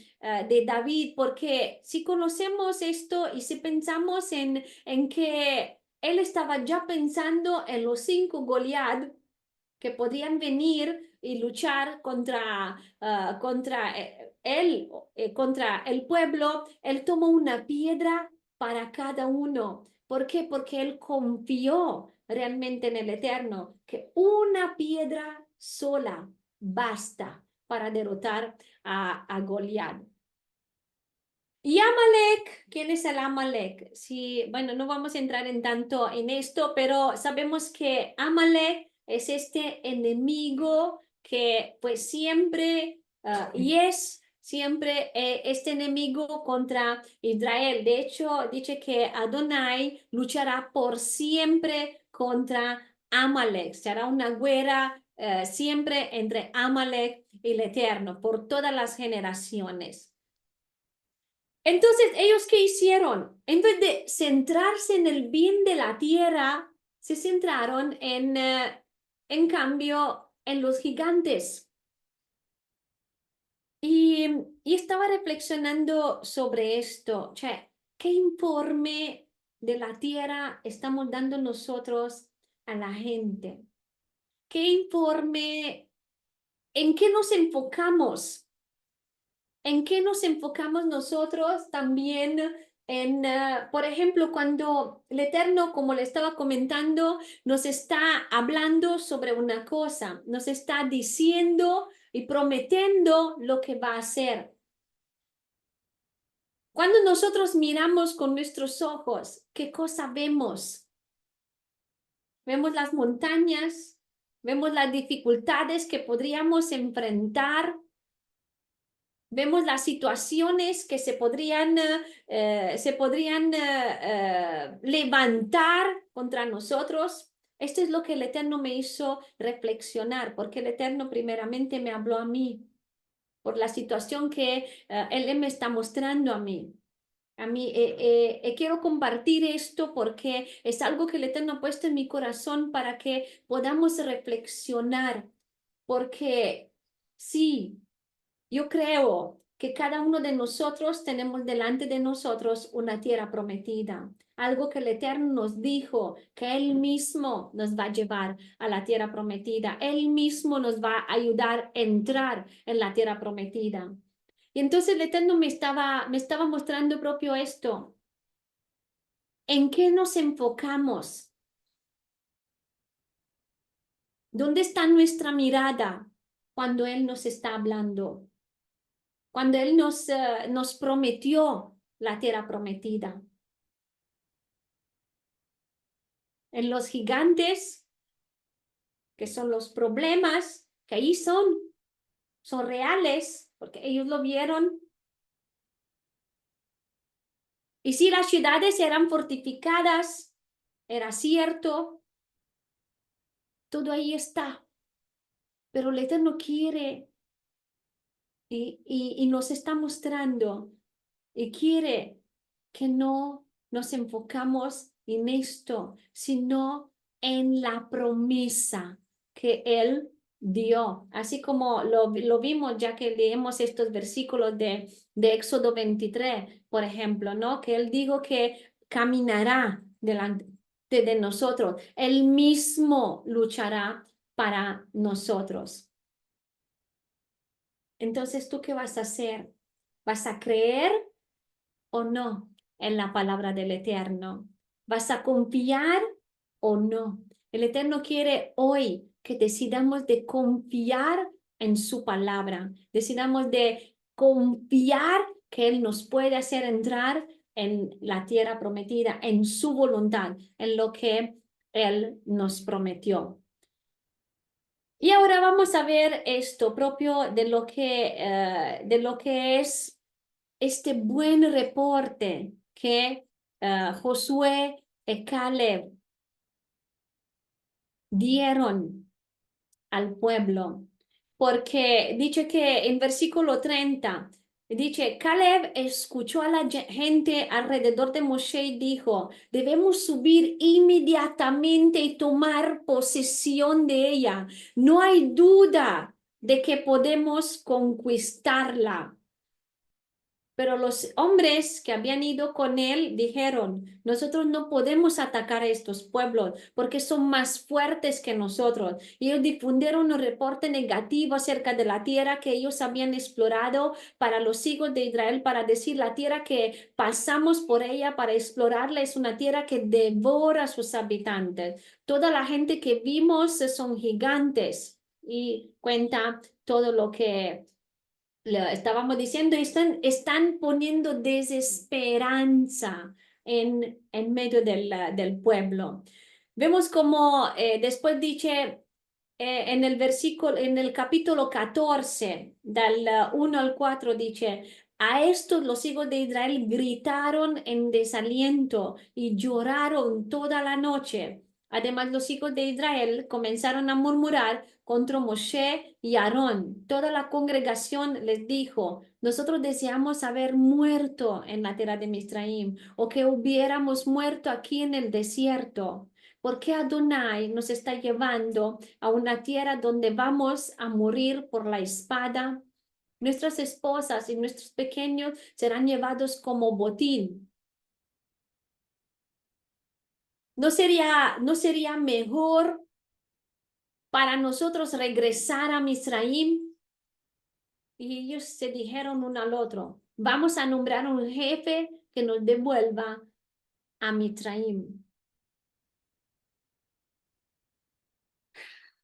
David, porque si conocemos esto y si pensamos en que él estaba ya pensando en los 5 Goliat que podían venir y luchar contra el pueblo, él tomó una piedra para cada uno. ¿Por qué? Porque él confió realmente en el Eterno, que una piedra sola basta para derrotar a Goliat. Y Amalek, ¿quién es el Amalek? Sí, bueno, no vamos a entrar en tanto en esto, pero sabemos que Amalek es este enemigo que pues siempre y es siempre este enemigo contra Israel. De hecho, dice que Adonai luchará por siempre contra Amalek. Será una guerra siempre entre Amalek y el Eterno por todas las generaciones. Entonces, ¿ellos qué hicieron? En vez de centrarse en el bien de la tierra, se centraron en cambio, en los gigantes. Y estaba reflexionando sobre esto, ¿qué informe de la tierra estamos dando nosotros a la gente? ¿Qué informe, en qué nos enfocamos? ¿En qué nos enfocamos nosotros también por ejemplo, cuando el Eterno, como le estaba comentando, nos está hablando sobre una cosa, nos está diciendo y prometiendo lo que va a hacer? Cuando nosotros miramos con nuestros ojos, ¿qué cosa vemos? Vemos las montañas, vemos las dificultades que podríamos enfrentar. Vemos las situaciones que se podrían levantar contra nosotros. Esto es lo que el Eterno me hizo reflexionar, porque el Eterno primeramente me habló a mí, por la situación que Él me está mostrando a mí. Quiero compartir esto porque es algo que el Eterno ha puesto en mi corazón para que podamos reflexionar, porque sí. Yo creo que cada uno de nosotros tenemos delante de nosotros una tierra prometida. Algo que el Eterno nos dijo, que Él mismo nos va a llevar a la tierra prometida. Él mismo nos va a ayudar a entrar en la tierra prometida. Y entonces el Eterno me estaba mostrando propio esto. ¿En qué nos enfocamos? ¿Dónde está nuestra mirada cuando Él nos está hablando? Cuando Él nos prometió la tierra prometida. En los gigantes, que son los problemas, que ahí son reales, porque ellos lo vieron. Y si las ciudades eran fortificadas, era cierto, todo ahí está. Pero el Eterno quiere y nos está mostrando y quiere que no nos enfocamos en esto, sino en la promesa que Él dio. Así como lo vimos ya que leemos estos versículos de Éxodo 23, por ejemplo, ¿no? Que Él dijo que caminará delante de nosotros. Él mismo luchará para nosotros. Entonces, ¿tú qué vas a hacer? ¿Vas a creer o no en la palabra del Eterno? ¿Vas a confiar o no? El Eterno quiere hoy que decidamos de confiar en su palabra, decidamos de confiar que Él nos puede hacer entrar en la tierra prometida, en su voluntad, en lo que Él nos prometió. Y ahora vamos a ver esto propio de lo que es este buen reporte que Josué y Caleb dieron al pueblo. Porque dice que en versículo 30, dice, Caleb escuchó a la gente alrededor de Moshe y dijo, debemos subir inmediatamente y tomar posesión de ella. No hay duda de que podemos conquistarla. Pero los hombres que habían ido con él dijeron, nosotros no podemos atacar a estos pueblos porque son más fuertes que nosotros. Y ellos difundieron un reporte negativo acerca de la tierra que ellos habían explorado para los hijos de Israel, para decir la tierra que pasamos por ella para explorarla es una tierra que devora a sus habitantes. Toda la gente que vimos son gigantes y cuenta todo lo que estábamos diciendo, están poniendo desesperanza en medio del pueblo. Vemos como después dice en el versículo, en el capítulo 14, del 1 al 4, dice, a estos los hijos de Israel gritaron en desaliento y lloraron toda la noche. Además, los hijos de Israel comenzaron a murmurar contra Moshe y Aarón. Toda la congregación les dijo, nosotros deseamos haber muerto en la tierra de Misraim o que hubiéramos muerto aquí en el desierto. ¿Por qué Adonai nos está llevando a una tierra donde vamos a morir por la espada? Nuestras esposas y nuestros pequeños serán llevados como botín. ¿No sería mejor para nosotros regresar a Misraim? Y ellos se dijeron uno al otro, vamos a nombrar un jefe que nos devuelva a Misraim.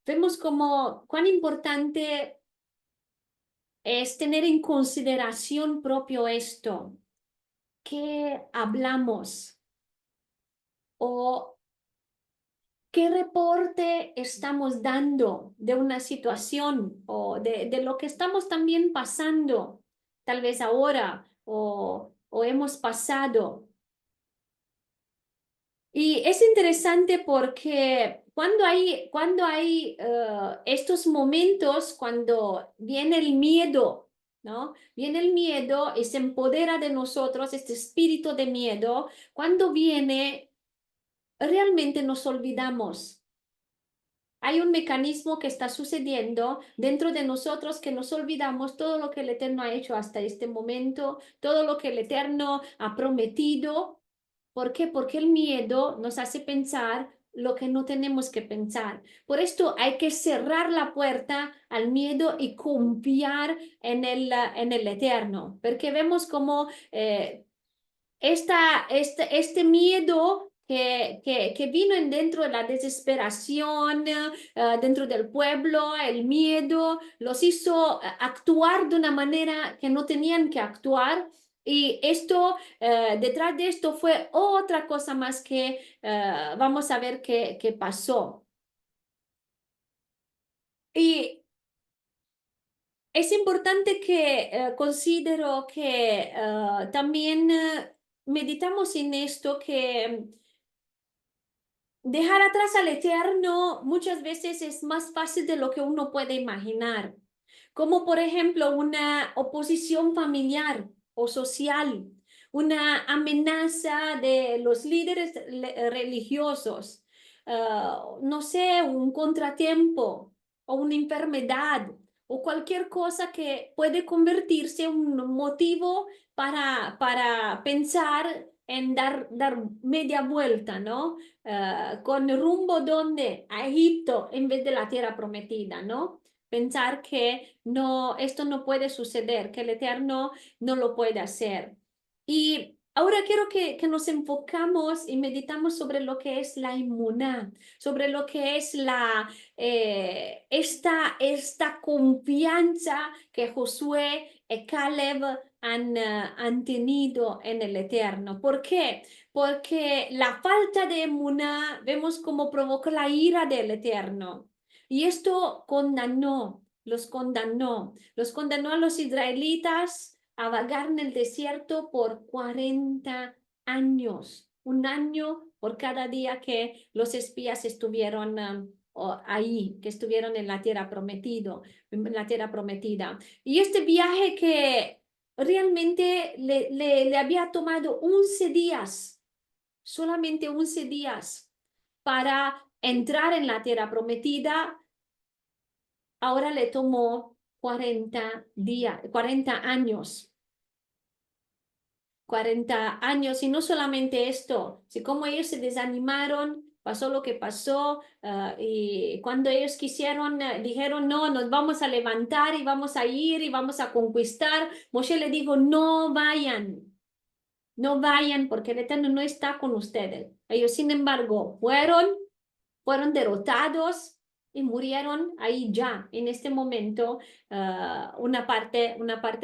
Vemos como cuán importante es tener en consideración propio esto, qué hablamos o qué reporte estamos dando de una situación o de lo que estamos también pasando, tal vez ahora o hemos pasado. Y es interesante porque cuando hay estos momentos, cuando viene el miedo, ¿no? Viene el miedo y se empodera de nosotros este espíritu de miedo. Cuando viene, realmente nos olvidamos. Hay un mecanismo que está sucediendo dentro de nosotros que nos olvidamos todo lo que el Eterno ha hecho hasta este momento, todo lo que el Eterno ha prometido. ¿Por qué? Porque el miedo nos hace pensar lo que no tenemos que pensar. Por esto hay que cerrar la puerta al miedo y confiar en el Eterno, porque vemos como este miedo que vino en dentro de la desesperación, dentro del pueblo, el miedo los hizo actuar de una manera que no tenían que actuar. Y esto, detrás de esto fue otra cosa más que vamos a ver qué pasó. Y es importante que considero que también meditamos en esto que dejar atrás al Eterno muchas veces es más fácil de lo que uno puede imaginar, como por ejemplo una oposición familiar o social, una amenaza de los líderes religiosos, no sé, un contratiempo o una enfermedad o cualquier cosa que puede convertirse en un motivo para pensar en dar media vuelta, ¿no? Con rumbo donde a Egipto en vez de la tierra prometida, ¿no? Pensar que no, esto no puede suceder, que el Eterno no lo puede hacer. Y ahora quiero que nos enfocamos y meditamos sobre lo que es la inmunidad, sobre lo que es esta confianza que Josué y Caleb han tenido en el Eterno. ¿Por qué? Porque la falta de emuná vemos cómo provoca la ira del Eterno. Y esto los condenó a los israelitas a vagar en el desierto por 40 años, un año por cada día que los espías estuvieron ahí, que estuvieron en la tierra en la tierra prometida. Y este viaje que realmente le había tomado 11 días, solamente 11 días para entrar en la tierra prometida, ahora le tomó 40 días, 40 años. 40 años y no solamente esto, si como ellos se desanimaron, pasó lo que pasó y cuando ellos quisieron, dijeron, no, nos vamos a levantar y vamos a ir y vamos a conquistar, Moshe le dijo, no vayan, no vayan porque el Eterno no está con ustedes. Ellos, sin embargo, fueron derrotados y murieron ahí ya, en este momento, una parte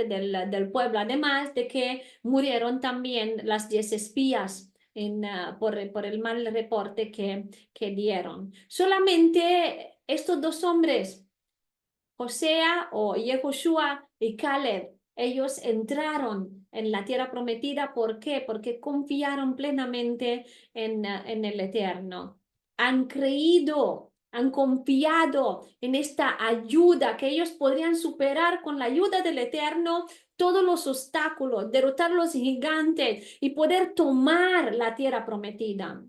del pueblo, además de que murieron también las 10 espías por el mal reporte que dieron. Solamente estos dos hombres, Josea o Yehoshua y Caleb, ellos entraron en la tierra prometida. ¿Por qué? Porque confiaron plenamente en el Eterno. Han creído, han confiado en esta ayuda que ellos podrían superar con la ayuda del Eterno todos los obstáculos, derrotar los gigantes y poder tomar la tierra prometida.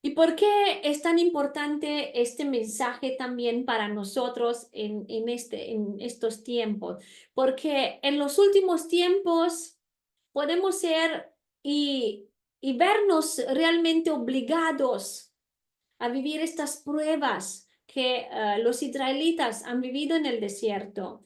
¿Y por qué es tan importante este mensaje también para nosotros en estos tiempos? Porque en los últimos tiempos podemos ser y vernos realmente obligados a vivir estas pruebas que los israelitas han vivido en el desierto,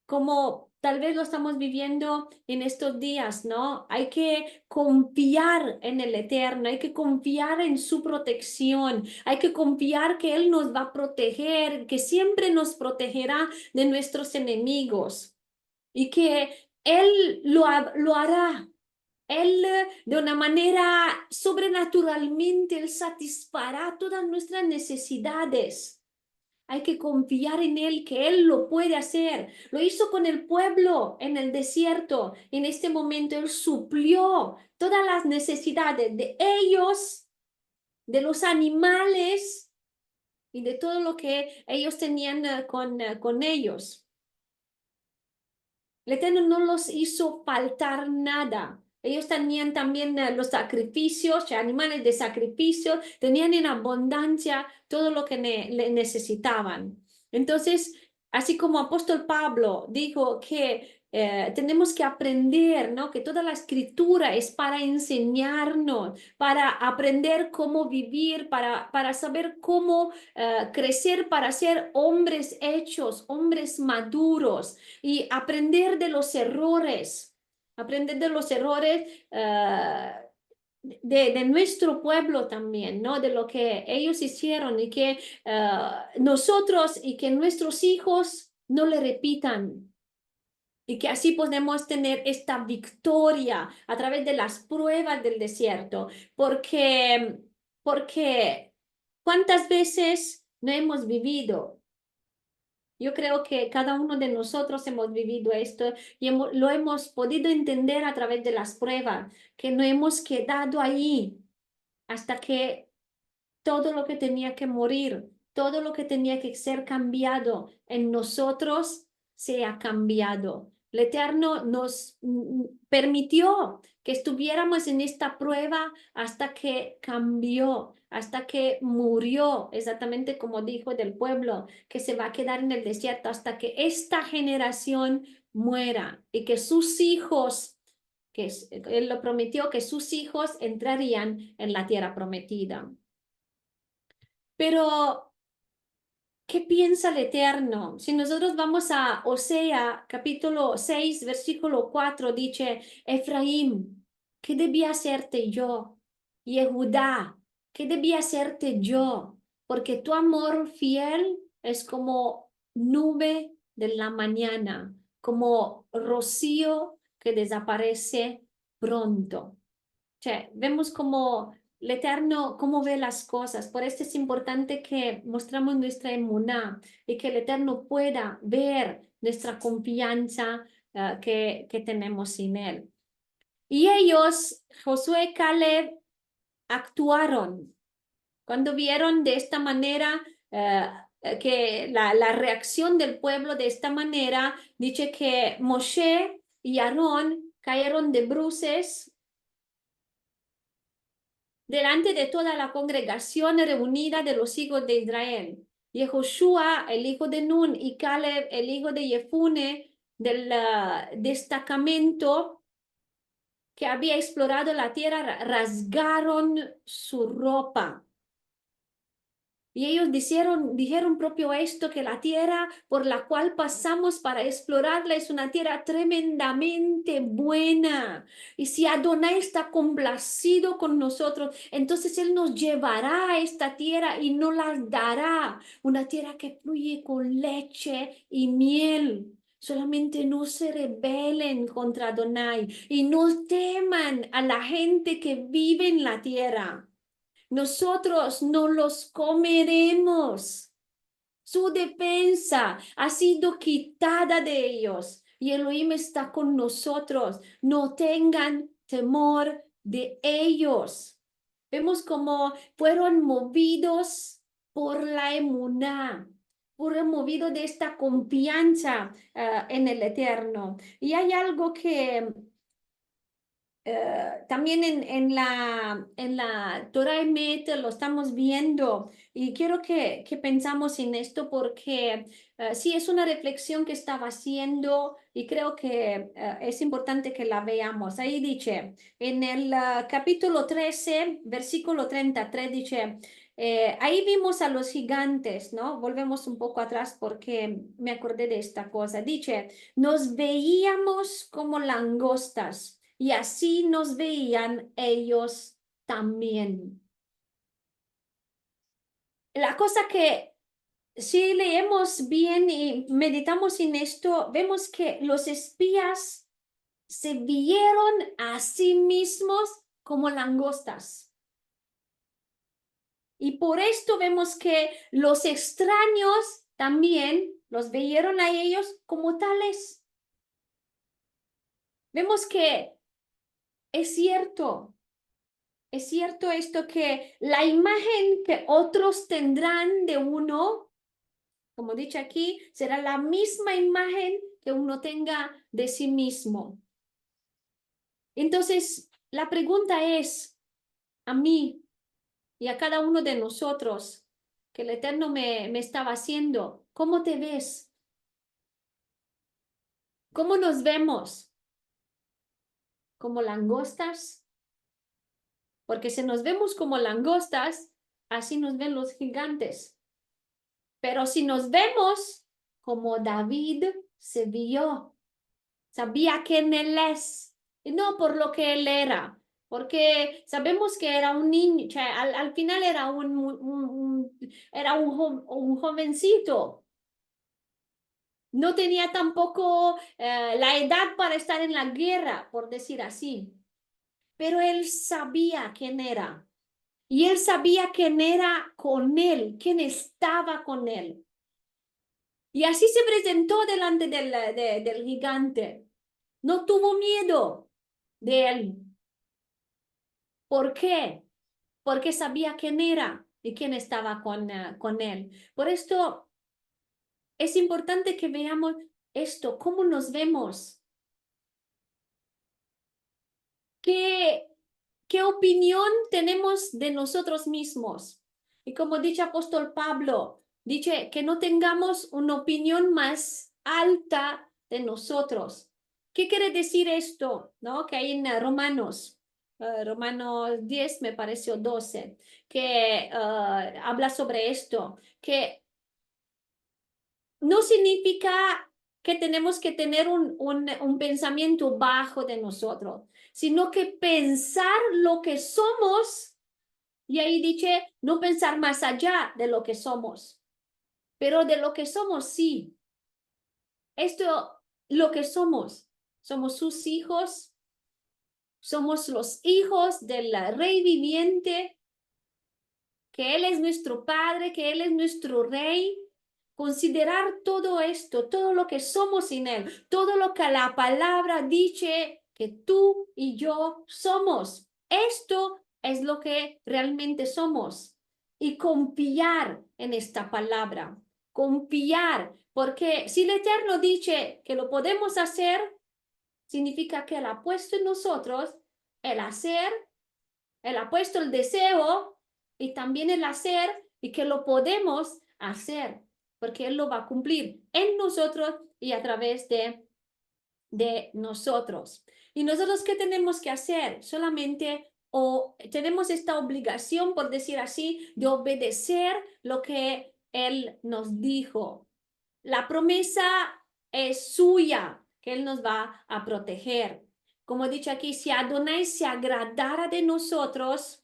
como tal vez lo estamos viviendo en estos días, ¿no? Hay que confiar en el Eterno, hay que confiar en su protección, hay que confiar que Él nos va a proteger, que siempre nos protegerá de nuestros enemigos y que Él lo hará. Él de una manera sobrenaturalmente, Él satisfará todas nuestras necesidades. Hay que confiar en Él, que Él lo puede hacer. Lo hizo con el pueblo en el desierto. En este momento Él suplió todas las necesidades de ellos, de los animales y de todo lo que ellos tenían con ellos. El Eterno no los hizo faltar nada. Ellos tenían también los sacrificios, animales de sacrificio, tenían en abundancia todo lo que le necesitaban. Entonces, así como apóstol Pablo dijo que tenemos que aprender, ¿no? Que toda la escritura es para enseñarnos, para aprender cómo vivir, para saber cómo crecer, para ser hombres hechos, hombres maduros y aprender de los errores de nuestro pueblo también, ¿no? De lo que ellos hicieron y que nosotros y que nuestros hijos no le repitan. Y que así podemos tener esta victoria a través de las pruebas del desierto. Porque ¿cuántas veces no hemos vivido? Yo creo que cada uno de nosotros hemos vivido esto y lo hemos podido entender a través de las pruebas, que no hemos quedado ahí hasta que todo lo que tenía que morir, todo lo que tenía que ser cambiado en nosotros se ha cambiado. El Eterno nos permitió que estuviéramos en esta prueba hasta que cambió, hasta que murió, exactamente como dijo del pueblo, que se va a quedar en el desierto hasta que esta generación muera y que sus hijos, él lo prometió, que sus hijos entrarían en la tierra prometida. Pero, ¿qué piensa el Eterno? Si nosotros vamos a Osea, capítulo 6, versículo 4, dice, Efraín, ¿qué debía hacerte yo? Y Judá, ¿qué debía hacerte yo? Porque tu amor fiel es como nube de la mañana, como rocío que desaparece pronto. Cioè, vemos como el Eterno, cómo ve las cosas. Por esto es importante que mostramos nuestra emuná y que el Eterno pueda ver nuestra confianza que tenemos en Él. Y ellos, Josué y Caleb, actuaron. Cuando vieron de esta manera que la reacción del pueblo de esta manera, dice que Moshe y Aarón cayeron de bruces delante de toda la congregación reunida de los hijos de Israel. Y Joshua, el hijo de Nun, y Caleb, el hijo de Jefune, del destacamento que había explorado la tierra, rasgaron su ropa. Y ellos dijeron propio esto, que la tierra por la cual pasamos para explorarla es una tierra tremendamente buena. Y si Adonai está complacido con nosotros, entonces Él nos llevará a esta tierra y nos la dará. Una tierra que fluye con leche y miel. Solamente no se rebelen contra Adonai y no teman a la gente que vive en la tierra. Nosotros no los comeremos. Su defensa ha sido quitada de ellos y Elohim está con nosotros. No tengan temor de ellos. Vemos cómo fueron movidos por la emuná, fueron movidos de esta confianza en el Eterno. Y hay algo que también en la Torah Emet lo estamos viendo y quiero que pensamos en esto porque sí es una reflexión que estaba haciendo y creo que es importante que la veamos. Ahí dice, en el capítulo 13, versículo 33, dice, ahí vimos a los gigantes, ¿no? Volvemos un poco atrás porque me acordé de esta cosa. Dice, nos veíamos como langostas y así nos veían ellos también. La cosa que si leemos bien y meditamos en esto, vemos que los espías se vieron a sí mismos como langostas. Y por esto vemos que los extraños también los vieron a ellos como tales. Vemos que es cierto esto que la imagen que otros tendrán de uno, como dice aquí, será la misma imagen que uno tenga de sí mismo. Entonces, la pregunta es a mí y a cada uno de nosotros que el Eterno me estaba haciendo, ¿cómo te ves? ¿Cómo nos vemos? ¿Como langostas? Porque si nos vemos como langostas, así nos ven los gigantes. Pero si nos vemos como David se vio, sabía quién él es, y no por lo que él era, porque sabemos que era un niño, o sea, al final era un jovencito. No tenía tampoco la edad para estar en la guerra, por decir así, pero él sabía quién era. Y él sabía quién era con él, quién estaba con él. Y así se presentó delante del gigante. No tuvo miedo de él. ¿Por qué? Porque sabía quién era y quién estaba con él. Por esto es importante que veamos esto, cómo nos vemos. ¿Qué, qué opinión tenemos de nosotros mismos? Y como dice apóstol Pablo, dice que no tengamos una opinión más alta de nosotros. ¿Qué quiere decir esto? ¿No? Que hay en Romanos 10, me pareció 12, que habla sobre esto, que no significa que tenemos que tener un pensamiento bajo de nosotros, sino que pensar lo que somos, y ahí dice, no pensar más allá de lo que somos, pero de lo que somos sí. Esto, lo que somos sus hijos, somos los hijos del Rey viviente, que Él es nuestro Padre, que Él es nuestro Rey. Considerar todo esto, todo lo que somos en Él, todo lo que la palabra dice que tú y yo somos. Esto es lo que realmente somos. Y confiar en esta palabra, confiar, porque si el Eterno dice que lo podemos hacer, significa que Él ha puesto en nosotros el hacer, Él ha puesto el deseo y también el hacer y que lo podemos hacer porque Él lo va a cumplir en nosotros y a través de nosotros. ¿Y nosotros qué tenemos que hacer? Solamente o tenemos esta obligación, por decir así, de obedecer lo que Él nos dijo. La promesa es suya, que Él nos va a proteger. Como he dicho aquí, si Adonai se agradara de nosotros,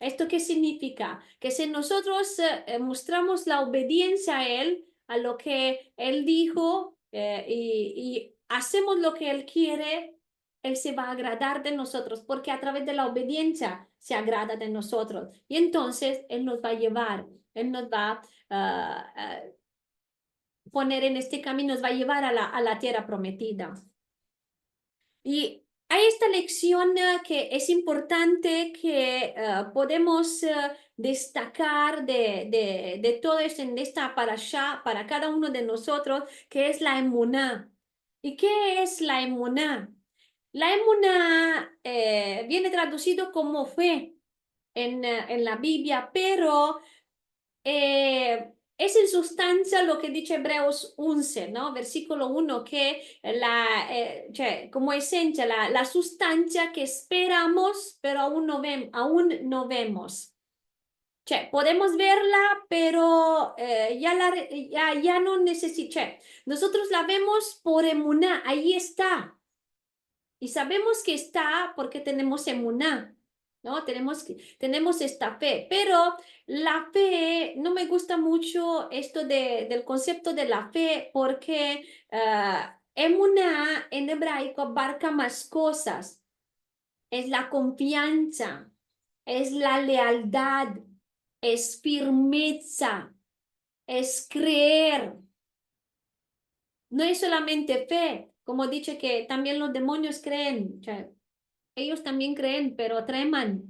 ¿esto qué significa? Que si nosotros mostramos la obediencia a Él, a lo que Él dijo y hacemos lo que Él quiere, Él se va a agradar de nosotros, porque a través de la obediencia se agrada de nosotros. Y entonces Él nos va a llevar, Él nos va a poner en este camino, nos va a llevar a la tierra prometida. Y hay esta lección que es importante que podemos destacar de todo esto en esta parashá para cada uno de nosotros, que es la emuná. ¿Y qué es la emuná? La emuná viene traducido como fe en la Biblia, pero es en sustancia lo que dice Hebreos 11, ¿no? Versículo 1, que cioè, como esencia, la sustancia que esperamos, pero aún no vemos. Cioè, podemos verla, pero ya no necesita. Cioè, nosotros la vemos por emuná, ahí está. Y sabemos que está porque tenemos emuná, ¿no? Tenemos esta fe, pero la fe, no me gusta mucho esto del concepto de la fe porque emuná en hebraico abarca más cosas. Es la confianza, es la lealtad, es firmeza, es creer. No es solamente fe, como dice que también los demonios creen, o sea, ellos también creen, pero treman.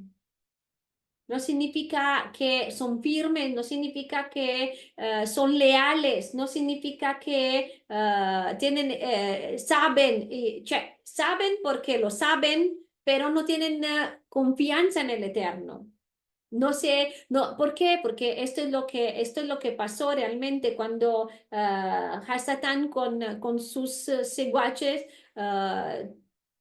No significa que son firmes, no significa que son leales, no significa que saben, cioè, saben porque lo saben, pero no tienen confianza en el Eterno. No sé, no, ¿por qué? Porque esto es lo que pasó realmente cuando Hasatán con sus seguaches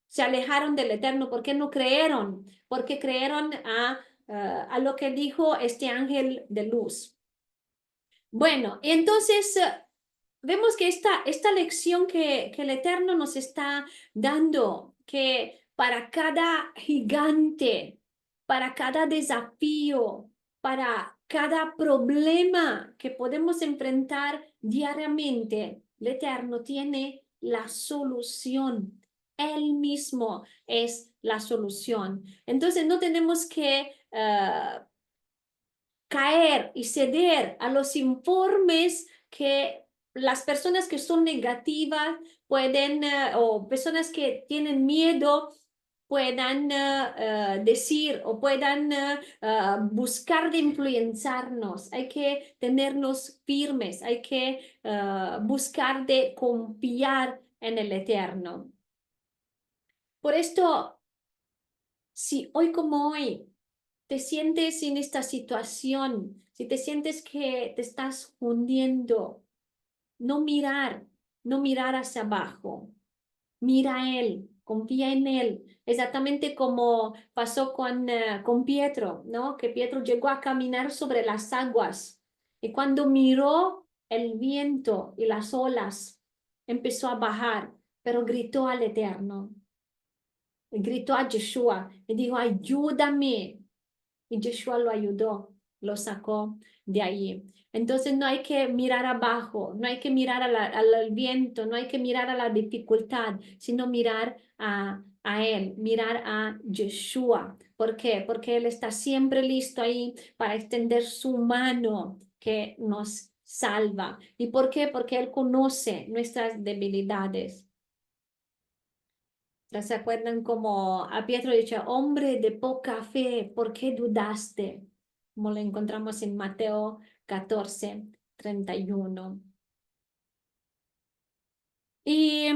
se alejaron del Eterno. ¿Por qué no creyeron? Porque creyeron a lo que dijo este ángel de luz. Bueno, entonces vemos que esta lección que el Eterno nos está dando, que para cada gigante, para cada desafío, para cada problema que podemos enfrentar diariamente, el Eterno tiene la solución. Él mismo es la solución. Entonces no tenemos que caer y ceder a los informes que las personas que son negativas pueden, o personas que tienen miedo, puedan decir o puedan buscar de influenciarnos. Hay que tenernos firmes, hay que buscar de confiar en el Eterno. Por esto, si hoy como hoy te sientes en esta situación, si te sientes que te estás hundiendo, no mirar, no mirar hacia abajo, mira a Él, confía en Él, exactamente como pasó con Pietro, ¿no? Que Pietro llegó a caminar sobre las aguas y cuando miró el viento y las olas, empezó a bajar, pero gritó al Eterno, gritó a Yeshua y dijo, ayúdame. Y Yeshua lo ayudó, lo sacó de ahí. Entonces no hay que mirar abajo, no hay que mirar al viento, no hay que mirar a la dificultad, sino mirar a Él, mirar a Yeshua. ¿Por qué? Porque Él está siempre listo ahí para extender su mano que nos salva. ¿Y por qué? Porque Él conoce nuestras debilidades. ¿Se acuerdan como a Pietro dice, hombre de poca fe, ¿por qué dudaste? Como lo encontramos en Mateo 14:31. Y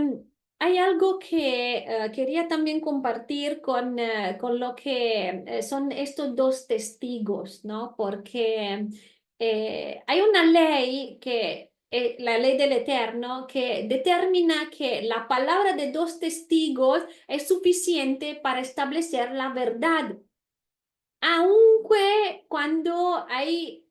hay algo que quería también compartir con lo que son estos dos testigos, ¿no? Porque hay una ley la ley del Eterno, que determina que la palabra de dos testigos es suficiente para establecer la verdad. Aunque cuando hay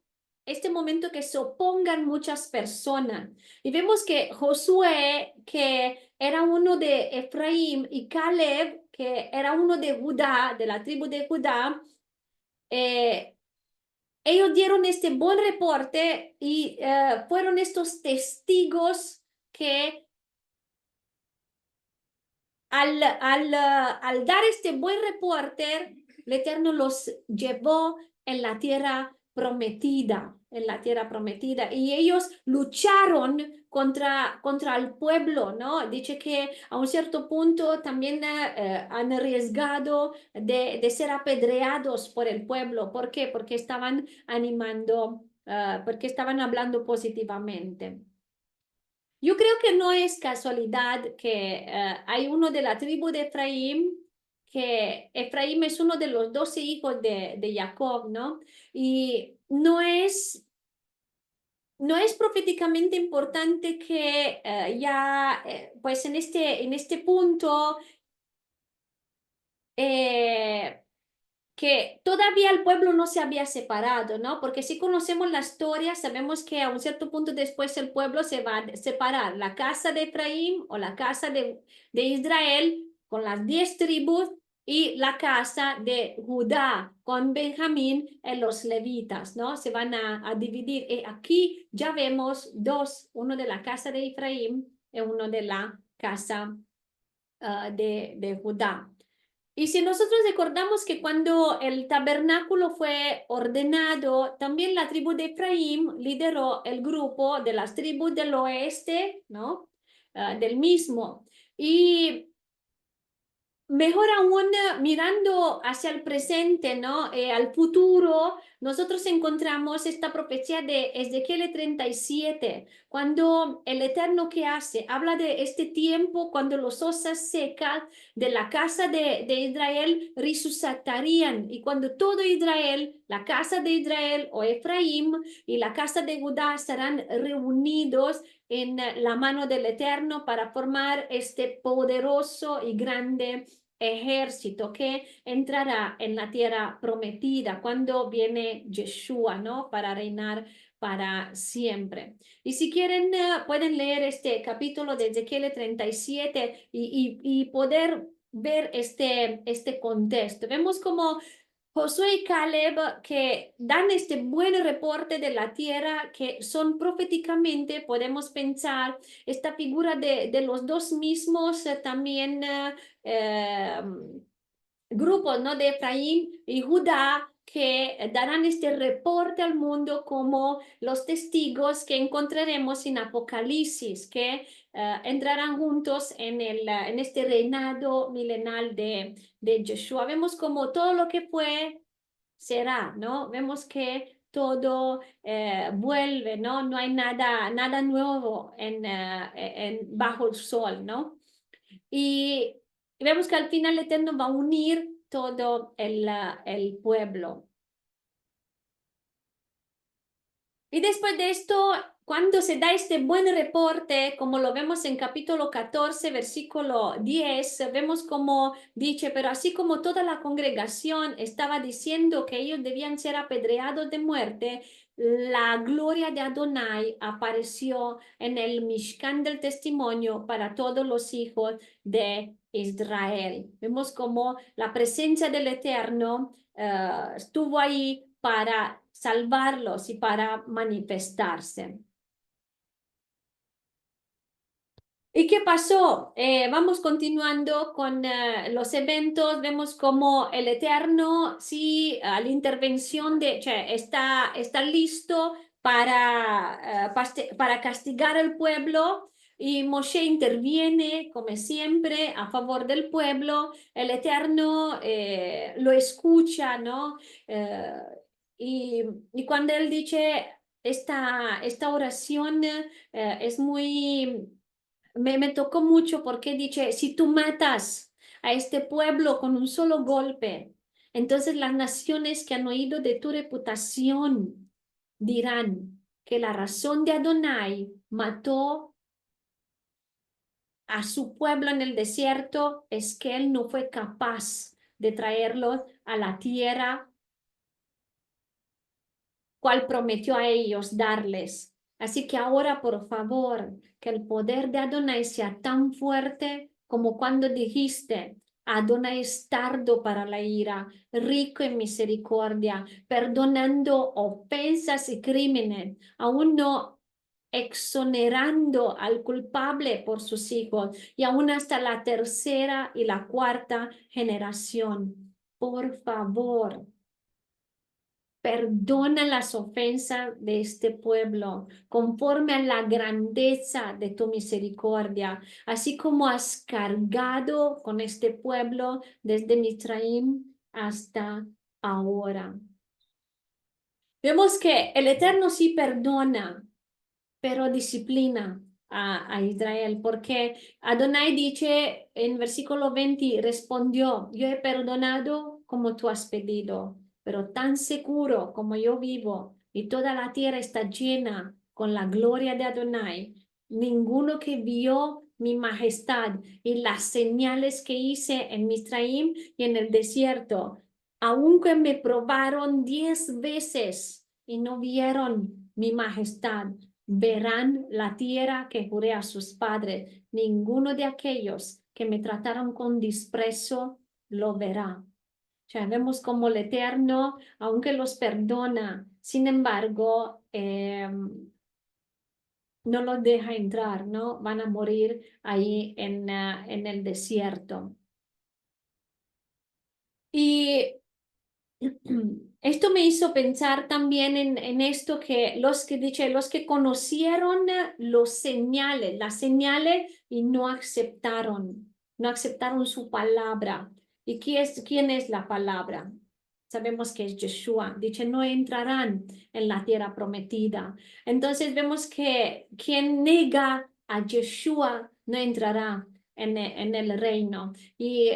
este momento que se opongan muchas personas. Y vemos que Josué, que era uno de Efraín, y Caleb, que era uno de Judá, de la tribu de Judá, eh, ellos dieron este buen reporte y fueron estos testigos que al dar este buen reporte, el Eterno los llevó en la tierra prometida, en la tierra prometida. Y ellos lucharon contra el pueblo, ¿no? Dice que a un cierto punto también han arriesgado de ser apedreados por el pueblo. ¿Por qué? Porque estaban animando, porque estaban hablando positivamente. Yo creo que no es casualidad que hay uno de la tribu de Efraín, que Efraín es uno de los 12 hijos de Jacob, ¿no? Y no es proféticamente importante que pues en este punto, eh, que todavía el pueblo no se había separado, ¿no? Porque si conocemos la historia, sabemos que a un cierto punto después el pueblo se va a separar, la casa de Efraín o la casa de Israel con las 10 tribus y la casa de Judá con Benjamín y los levitas, ¿no? Se van a dividir. Y aquí ya vemos dos, uno de la casa de Efraín y uno de la casa de Judá. Y si nosotros recordamos que cuando el tabernáculo fue ordenado, también la tribu de Efraín lideró el grupo de las tribus del oeste, ¿no? Del mismo. Y mejor aún, mirando hacia el presente, ¿no? Al futuro, nosotros encontramos esta profecía de Ezequiel 37, cuando el Eterno que hace, habla de este tiempo cuando los osas secas de la casa de Israel resucitarían, y cuando todo Israel, la casa de Israel o Efraín y la casa de Judá serán reunidos en la mano del Eterno para formar este poderoso y grande ejército que entrará en la tierra prometida cuando viene Yeshua, ¿no? Para reinar para siempre. Y si quieren, pueden leer este capítulo de Ezequiel 37 y poder ver este contexto. Vemos como Josué y Caleb que dan este buen reporte de la tierra, que son proféticamente, podemos pensar, esta figura de los dos mismos también eh, grupos, ¿no? De Efraín y Judá, que darán este reporte al mundo como los testigos que encontraremos en Apocalipsis, que entrarán juntos en este reinado milenal de Yeshua. Vemos como todo lo que fue será, ¿no? Vemos que todo vuelve, ¿no? No hay nada nuevo bajo el sol, ¿no? Y vemos que al final el Eterno va a unir todo el pueblo. Y después de esto, cuando se da este buen reporte, como lo vemos en capítulo 14, versículo 10, vemos como dice, pero así como toda la congregación estaba diciendo que ellos debían ser apedreados de muerte, la gloria de Adonai apareció en el Mishkan del testimonio para todos los hijos de Israel. Vemos como la presencia del Eterno estuvo ahí para salvarlos y para manifestarse. ¿Y qué pasó? Vamos continuando con los eventos. Vemos como el Eterno, sí, a la intervención está listo para castigar al pueblo. Y Moshe interviene, como siempre, a favor del pueblo. El Eterno lo escucha, ¿no? Eh, y cuando él dice esta oración, es muy me tocó mucho porque dice, si tú matas a este pueblo con un solo golpe, entonces las naciones que han oído de tu reputación dirán que la razón de Adonai mató a su pueblo en el desierto es que él no fue capaz de traerlos a la tierra cual prometió a ellos darles. Así que ahora, por favor, que el poder de Adonai sea tan fuerte como cuando dijiste, Adonai es tardo para la ira, rico en misericordia, perdonando ofensas y crímenes, aún no exonerando al culpable por sus hijos y aún hasta la tercera y la cuarta generación. Por favor, perdona las ofensas de este pueblo conforme a la grandeza de tu misericordia, así como has cargado con este pueblo desde Mitraim hasta ahora. Vemos que el Eterno sí perdona, pero disciplina a Israel, porque Adonai dice en versículo 20, respondió, yo he perdonado como tú has pedido, pero tan seguro como yo vivo y toda la tierra está llena con la gloria de Adonai, ninguno que vio mi majestad y las señales que hice en Misraim y en el desierto, aunque me probaron 10 veces y no vieron mi majestad, verán la tierra que juré a sus padres. Ninguno de aquellos que me trataron con desprecio lo verá. O sea, vemos como el Eterno, aunque los perdona, sin embargo, no los deja entrar, ¿no? Van a morir ahí en el desierto. Y esto me hizo pensar también en esto que los que conocieron las señales y no aceptaron. no aceptaron su palabra. ¿Y quién es la palabra? Sabemos que es Yeshua. Dice, no entrarán en la tierra prometida. Entonces vemos que quien nega a Yeshua no entrará en el reino. Y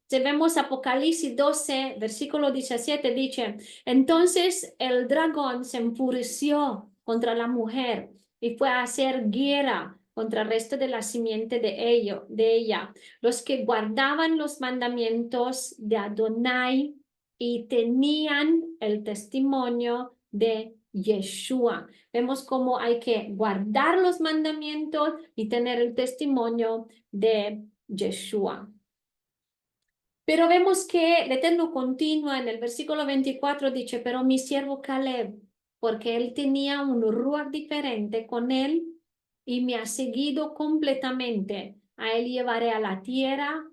si vemos Apocalipsis 12, versículo 17, dice, entonces el dragón se enfureció contra la mujer y fue a hacer guerra contra el resto de la simiente de ella, los que guardaban los mandamientos de Adonai y tenían el testimonio de Yeshua. Vemos cómo hay que guardar los mandamientos y tener el testimonio de Yeshua. Pero vemos que el Eterno continúa en el versículo 24, dice, pero mi siervo Caleb, porque él tenía un ruach diferente con él y me ha seguido completamente, a él llevaré a la tierra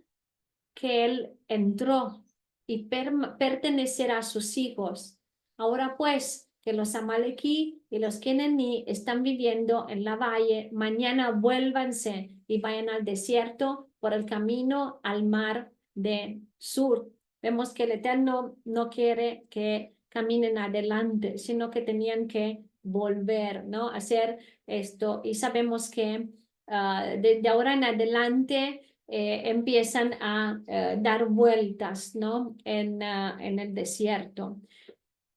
que él entró y pertenecerá a sus hijos. Ahora pues, que los amalequí y los quenení están viviendo en la valle, mañana vuélvanse y vayan al desierto por el camino al mar de sur. Vemos que el Eterno no quiere que caminen adelante, sino que tenían que volver, ¿no? Hacer esto. Y sabemos que desde ahora en adelante empiezan a dar vueltas, ¿no? En el desierto.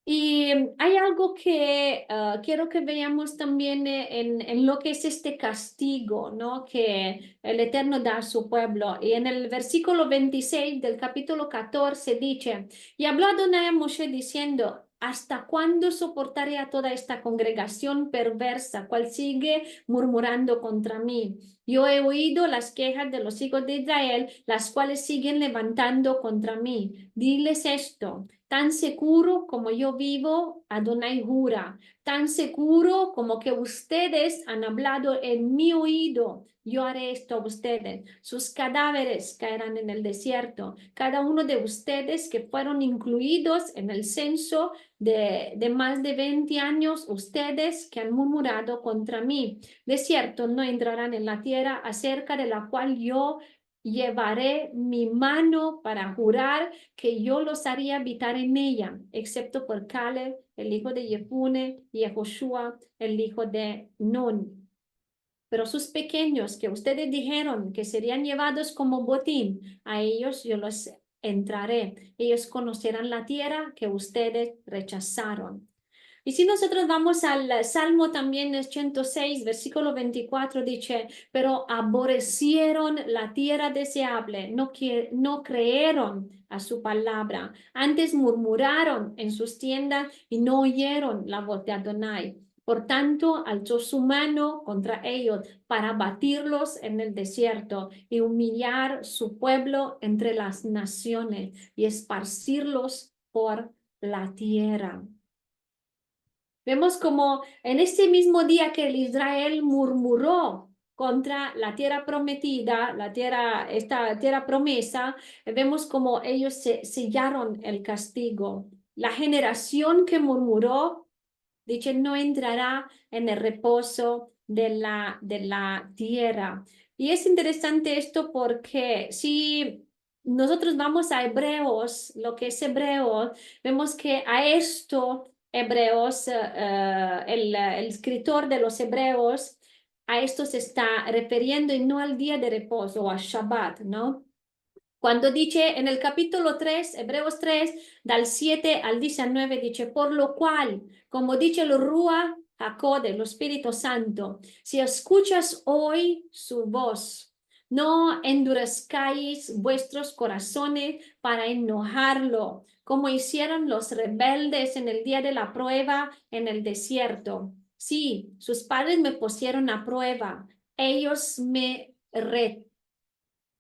Y hay algo que quiero que veamos también en lo que es este castigo, ¿no? Que el Eterno da a su pueblo. Y en el versículo 26 del capítulo 14 dice, y habló Adonai a Moshe diciendo, ¿hasta cuándo soportaré a toda esta congregación perversa, cual sigue murmurando contra mí? Yo he oído las quejas de los hijos de Israel, las cuales siguen levantando contra mí. Diles esto. Tan seguro como yo vivo, Adonai jura, tan seguro como que ustedes han hablado en mi oído, yo haré esto a ustedes. Sus cadáveres caerán en el desierto. Cada uno de ustedes que fueron incluidos en el censo de más de 20 años, ustedes que han murmurado contra mí. De cierto, no entrarán en la tierra acerca de la cual yo llevaré mi mano para jurar que yo los haría habitar en ella, excepto por Caleb, el hijo de Jefune, y a Joshua, el hijo de Nun. Pero sus pequeños que ustedes dijeron que serían llevados como botín, a ellos yo los entraré. Ellos conocerán la tierra que ustedes rechazaron. Y si nosotros vamos al Salmo también, el 106, versículo 24, dice, pero aborrecieron la tierra deseable, no creyeron a su palabra, antes murmuraron en sus tiendas y no oyeron la voz de Adonai. Por tanto, alzó su mano contra ellos para batirlos en el desierto y humillar su pueblo entre las naciones y esparcirlos por la tierra. Vemos como en este mismo día que el Israel murmuró contra la tierra prometida, esta tierra promesa, vemos como ellos sellaron el castigo. La generación que murmuró, dice, no entrará en el reposo de la tierra. Y es interesante esto porque si nosotros vamos a Hebreos, lo que es Hebreos, vemos que a esto Hebreos, el escritor de los Hebreos, a esto se está refiriendo y no al día de reposo o a Shabbat, ¿no? Cuando dice en el capítulo 3, Hebreos 3, del 7 al 19, dice, por lo cual, como dice el Ruach HaKodesh, el Espíritu Santo, si escuchas hoy su voz, no endurezcáis vuestros corazones para enojarlo, como hicieron los rebeldes en el día de la prueba en el desierto. Sí, sus padres me pusieron a prueba, ellos me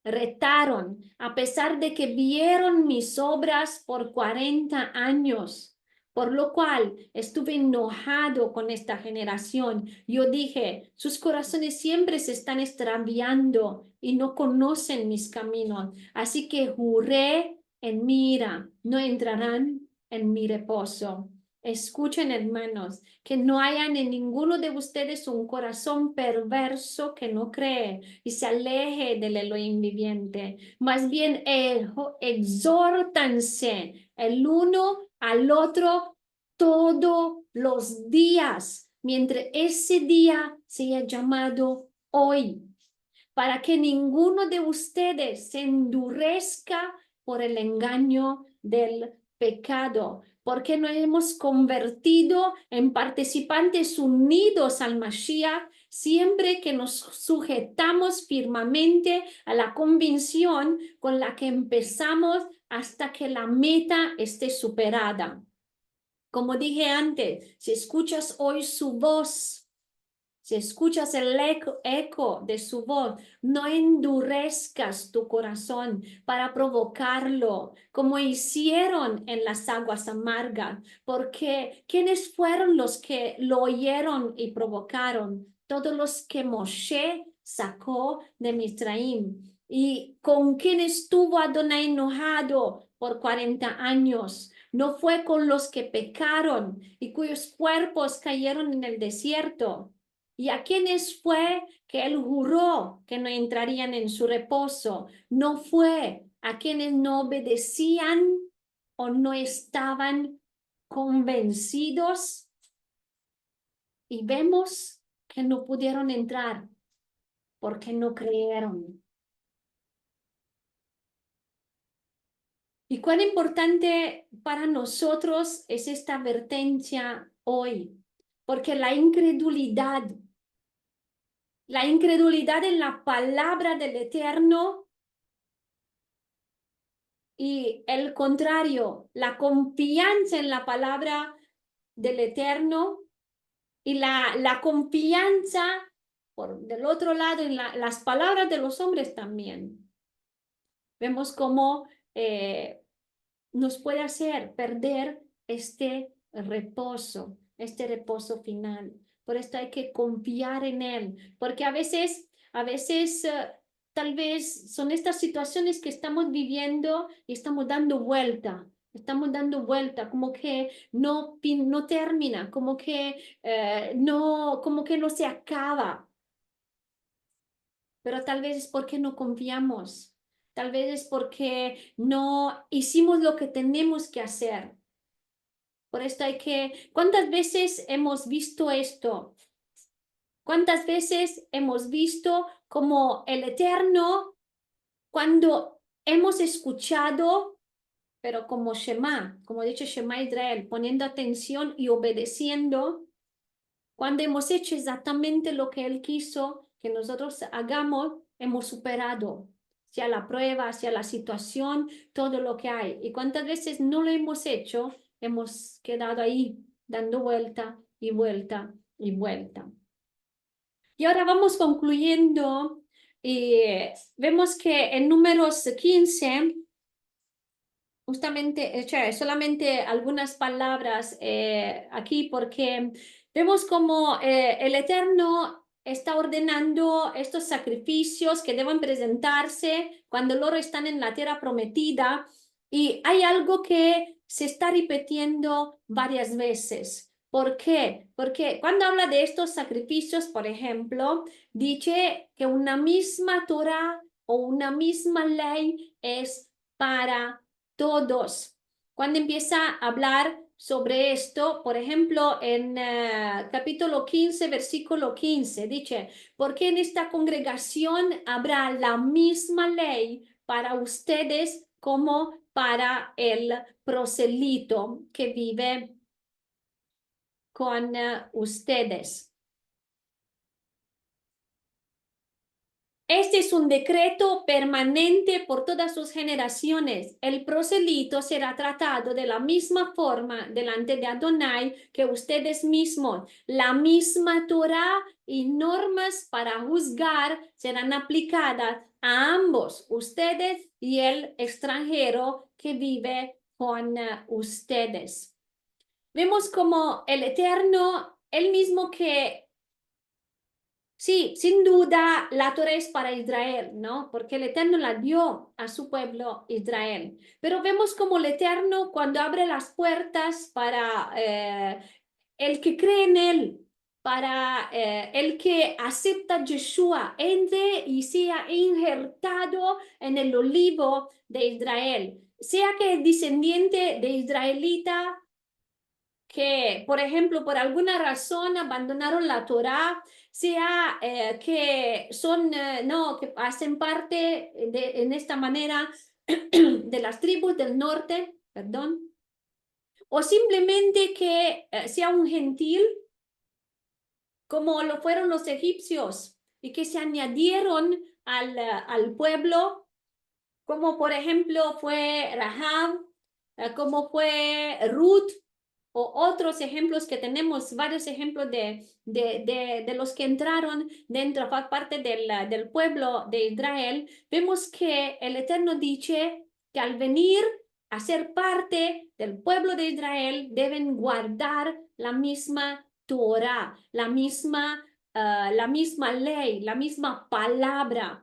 retaron, a pesar de que vieron mis obras por 40 años, por lo cual estuve enojado con esta generación. Yo dije, sus corazones siempre se están extraviando y no conocen mis caminos. Así que juré en mi ira, no entrarán en mi reposo. escuchen, hermanos, que no hayan en ninguno de ustedes un corazón perverso que no cree y se aleje del Elohim viviente. Más bien, exhórtanse el uno al otro todos los días, mientras ese día sea llamado hoy, para que ninguno de ustedes se endurezca por el engaño del pecado, porque nos hemos convertido en participantes unidos al Mashiach siempre que nos sujetamos firmemente a la convicción con la que empezamos hasta que la meta esté superada. Como dije antes, si escuchas hoy su voz, si escuchas el eco de su voz, no endurezcas tu corazón para provocarlo, como hicieron en las aguas amargas, porque ¿quiénes fueron los que lo oyeron y provocaron? Todos los que Moshe sacó de Misraim. ¿Y con quién estuvo Adonai enojado por 40 años? No fue con los que pecaron y cuyos cuerpos cayeron en el desierto. ¿Y a quiénes fue que él juró que no entrarían en su reposo? No fue a quienes no obedecían o no estaban convencidos. Y vemos que no pudieron entrar porque no creyeron. Y cuán importante para nosotros es esta advertencia hoy, porque la incredulidad en la palabra del Eterno y el contrario, la confianza en la palabra del Eterno y la confianza del otro lado en las palabras de los hombres también. Vemos cómo nos puede hacer perder este reposo final. Por esto hay que confiar en Él, porque a veces tal vez son estas situaciones que estamos viviendo y estamos dando vuelta, como que no termina, como que no se acaba. Pero tal vez es porque no confiamos, tal vez es porque no hicimos lo que tenemos que hacer. Por esto ¿cuántas veces hemos visto esto? ¿Cuántas veces hemos visto como el Eterno, cuando hemos escuchado, pero como Shema, como dice Shema Israel, poniendo atención y obedeciendo, cuando hemos hecho exactamente lo que Él quiso que nosotros hagamos, hemos superado, sea la prueba, sea la situación, todo lo que hay. Y cuántas veces no lo hemos hecho, hemos quedado ahí dando vuelta y vuelta y vuelta. Y ahora vamos concluyendo y vemos que en Números 15, justamente, solamente algunas palabras aquí porque vemos como el Eterno está ordenando estos sacrificios que deben presentarse cuando los están en la tierra prometida, y hay algo que se está repitiendo varias veces. ¿Por qué? Porque cuando habla de estos sacrificios, por ejemplo, dice que una misma Torah o una misma ley es para todos. Cuando empieza a hablar sobre esto, por ejemplo, en capítulo 15, versículo 15, dice, porque en esta congregación habrá la misma ley para ustedes como para el proselito que vive con ustedes. Este es un decreto permanente por todas sus generaciones. El proselito será tratado de la misma forma delante de Adonai que ustedes mismos. La misma Torah y normas para juzgar serán aplicadas a ambos, ustedes y el extranjero que vive con ustedes. Vemos como el Eterno, él mismo que Sí, sin duda la Torah es para Israel, ¿no? Porque el Eterno la dio a su pueblo Israel. Pero vemos como el Eterno cuando abre las puertas para el que cree en él, para el que acepta a Yeshua, entre y sea injertado en el olivo de Israel. Sea que es descendiente de israelita que, por ejemplo, por alguna razón abandonaron la Torá, sea que son, no, que hacen parte en esta manera de las tribus del norte, perdón, o simplemente que sea un gentil, como lo fueron los egipcios, y que se añadieron al pueblo, como por ejemplo fue Rahab, como fue Ruth, o otros ejemplos que tenemos, varios ejemplos de los que entraron dentro, parte del pueblo de Israel, vemos que el Eterno dice que al venir a ser parte del pueblo de Israel deben guardar la misma Torah, la misma ley, la misma palabra,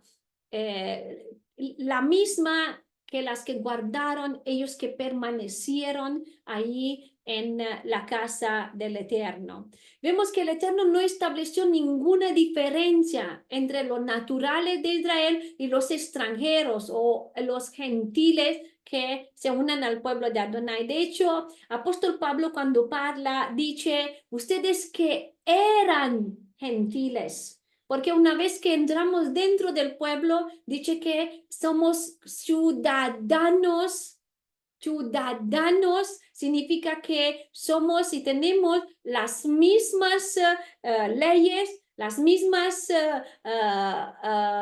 la misma que las que guardaron ellos que permanecieron ahí en la casa del Eterno. Vemos que el Eterno no estableció ninguna diferencia entre los naturales de Israel y los extranjeros o los gentiles que se unan al pueblo de Adonai. De hecho, apóstol Pablo cuando parla dice, ustedes que eran gentiles, porque una vez que entramos dentro del pueblo, dice que somos ciudadanos. Ciudadanos significa que somos y tenemos las mismas leyes, las mismas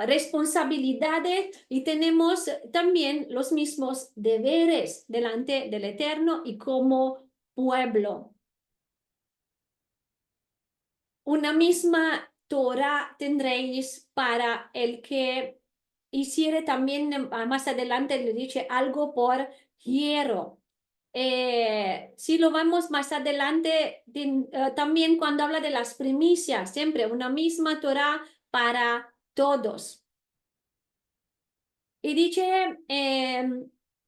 responsabilidades y tenemos también los mismos deberes delante del Eterno y como pueblo. Una misma Torah tendréis para el que hiciere también, más adelante le dice algo por quiero. Si lo vemos más adelante, también cuando habla de las primicias, siempre una misma Torah para todos. Y dice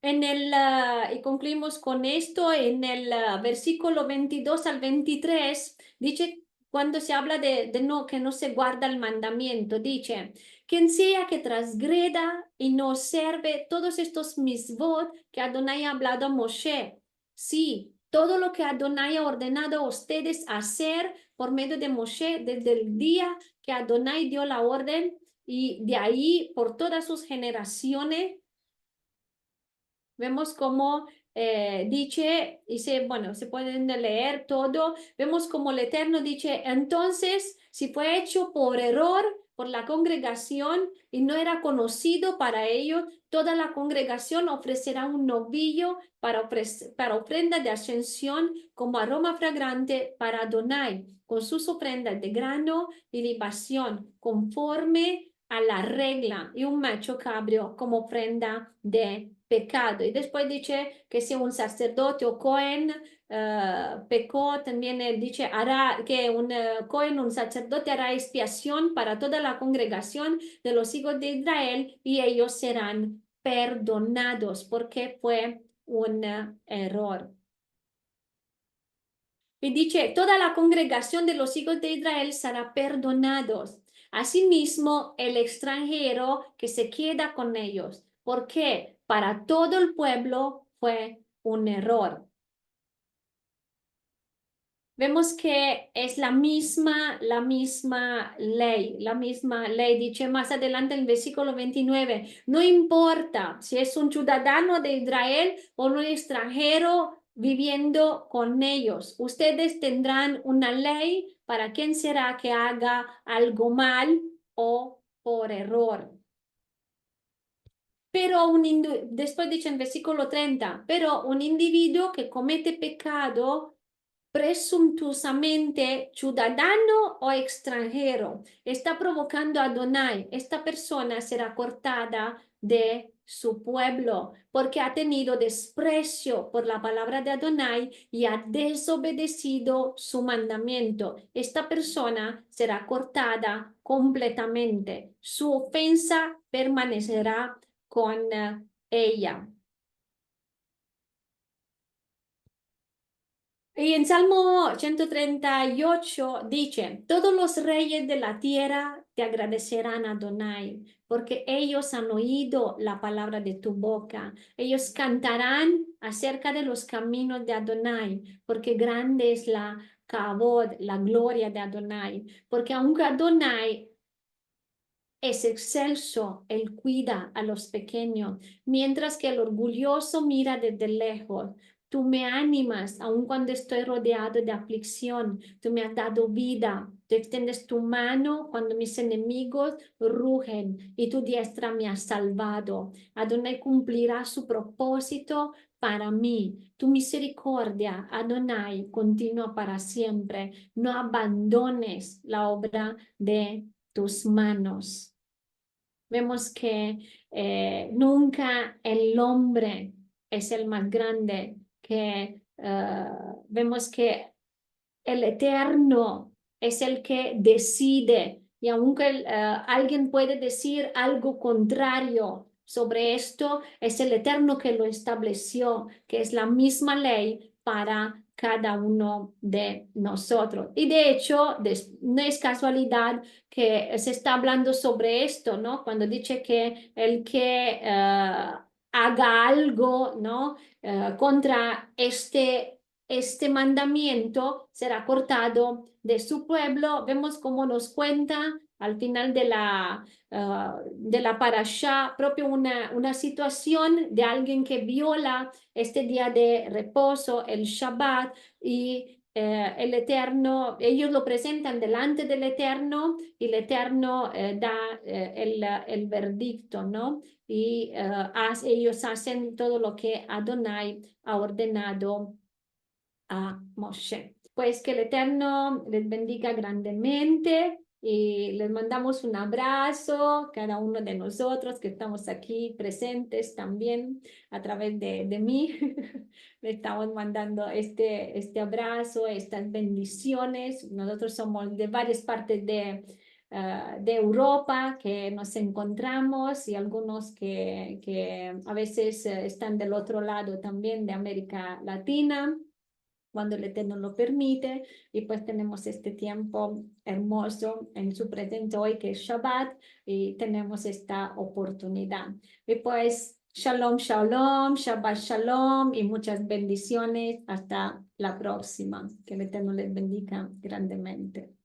y concluimos con esto, en el versículo 22 al 23, dice, cuando se habla de no, que no se guarda el mandamiento, dice, quien sea que transgreda y no observe todos estos misbot que Adonai ha hablado a Moshe, sí, todo lo que Adonai ha ordenado a ustedes hacer por medio de Moshe desde el día que Adonai dio la orden y de ahí por todas sus generaciones. Vemos cómo dice, bueno, se pueden leer todo, vemos como el Eterno dice, entonces, si fue hecho por error por la congregación y no era conocido para ellos, toda la congregación ofrecerá un novillo para ofrenda de ascensión como aroma fragrante para Adonai, con sus ofrendas de grano y libación, conforme a la regla, y un macho cabrio como ofrenda de pecado. Y después dice que si un sacerdote o Cohen pecó, también dice hará que un Cohen, un sacerdote, hará expiación para toda la congregación de los hijos de Israel y ellos serán perdonados porque fue un error. Y dice, toda la congregación de los hijos de Israel será perdonados. Asimismo, el extranjero que se queda con ellos. ¿Por qué? Para todo el pueblo fue un error. Vemos que es la misma ley, dice más adelante en el versículo 29, no importa si es un ciudadano de Israel o un extranjero viviendo con ellos, ustedes tendrán una ley para quien será que haga algo mal o por error. Pero después dice en versículo 30, pero un individuo que comete pecado presuntuosamente ciudadano o extranjero, está provocando a Adonai, esta persona será cortada de su pueblo, porque ha tenido desprecio por la palabra de Adonai y ha desobedecido su mandamiento. Esta persona será cortada completamente. Su ofensa permanecerá con ella. Y en Salmo 138 dice, todos los reyes de la tierra te agradecerán a Adonai, porque ellos han oído la palabra de tu boca. Ellos cantarán acerca de los caminos de Adonai, porque grande es la kavod, la gloria de Adonai. Porque aunque Adonai es excelso, él cuida a los pequeños, mientras que el orgulloso mira desde lejos. Tú me animas, aun cuando estoy rodeado de aflicción. Tú me has dado vida. Tú extiendes tu mano cuando mis enemigos rugen y tu diestra me ha salvado. Adonai cumplirá su propósito para mí. Tu misericordia, Adonai, continúa para siempre. No abandones la obra de tus manos. Vemos que nunca el hombre es el más grande, que vemos que el Eterno es el que decide y aunque alguien puede decir algo contrario sobre esto, es el Eterno que lo estableció, que es la misma ley para cada uno de nosotros. Y de hecho, no es casualidad que se está hablando sobre esto, ¿no? Cuando dice que el que haga algo, ¿no? Contra este mandamiento será cortado de su pueblo. Vemos cómo nos cuenta al final de la parashá, propio una situación de alguien que viola este día de reposo, el Shabbat, y el Eterno, ellos lo presentan delante del Eterno y el Eterno da el verdicto, ¿no? Y ellos hacen todo lo que Adonai ha ordenado a Moshe. Pues que el Eterno les bendiga grandemente y les mandamos un abrazo, cada uno de nosotros que estamos aquí presentes también a través de mí. Le estamos mandando este abrazo, estas bendiciones. Nosotros somos de varias partes de Europa que nos encontramos y algunos que a veces están del otro lado también de América Latina cuando el Eterno lo permite, y pues tenemos este tiempo hermoso en su presencia hoy que es Shabbat, y tenemos esta oportunidad. Y pues Shalom, Shalom, Shabbat Shalom, y muchas bendiciones. Hasta la próxima. Que el Eterno les bendiga grandemente.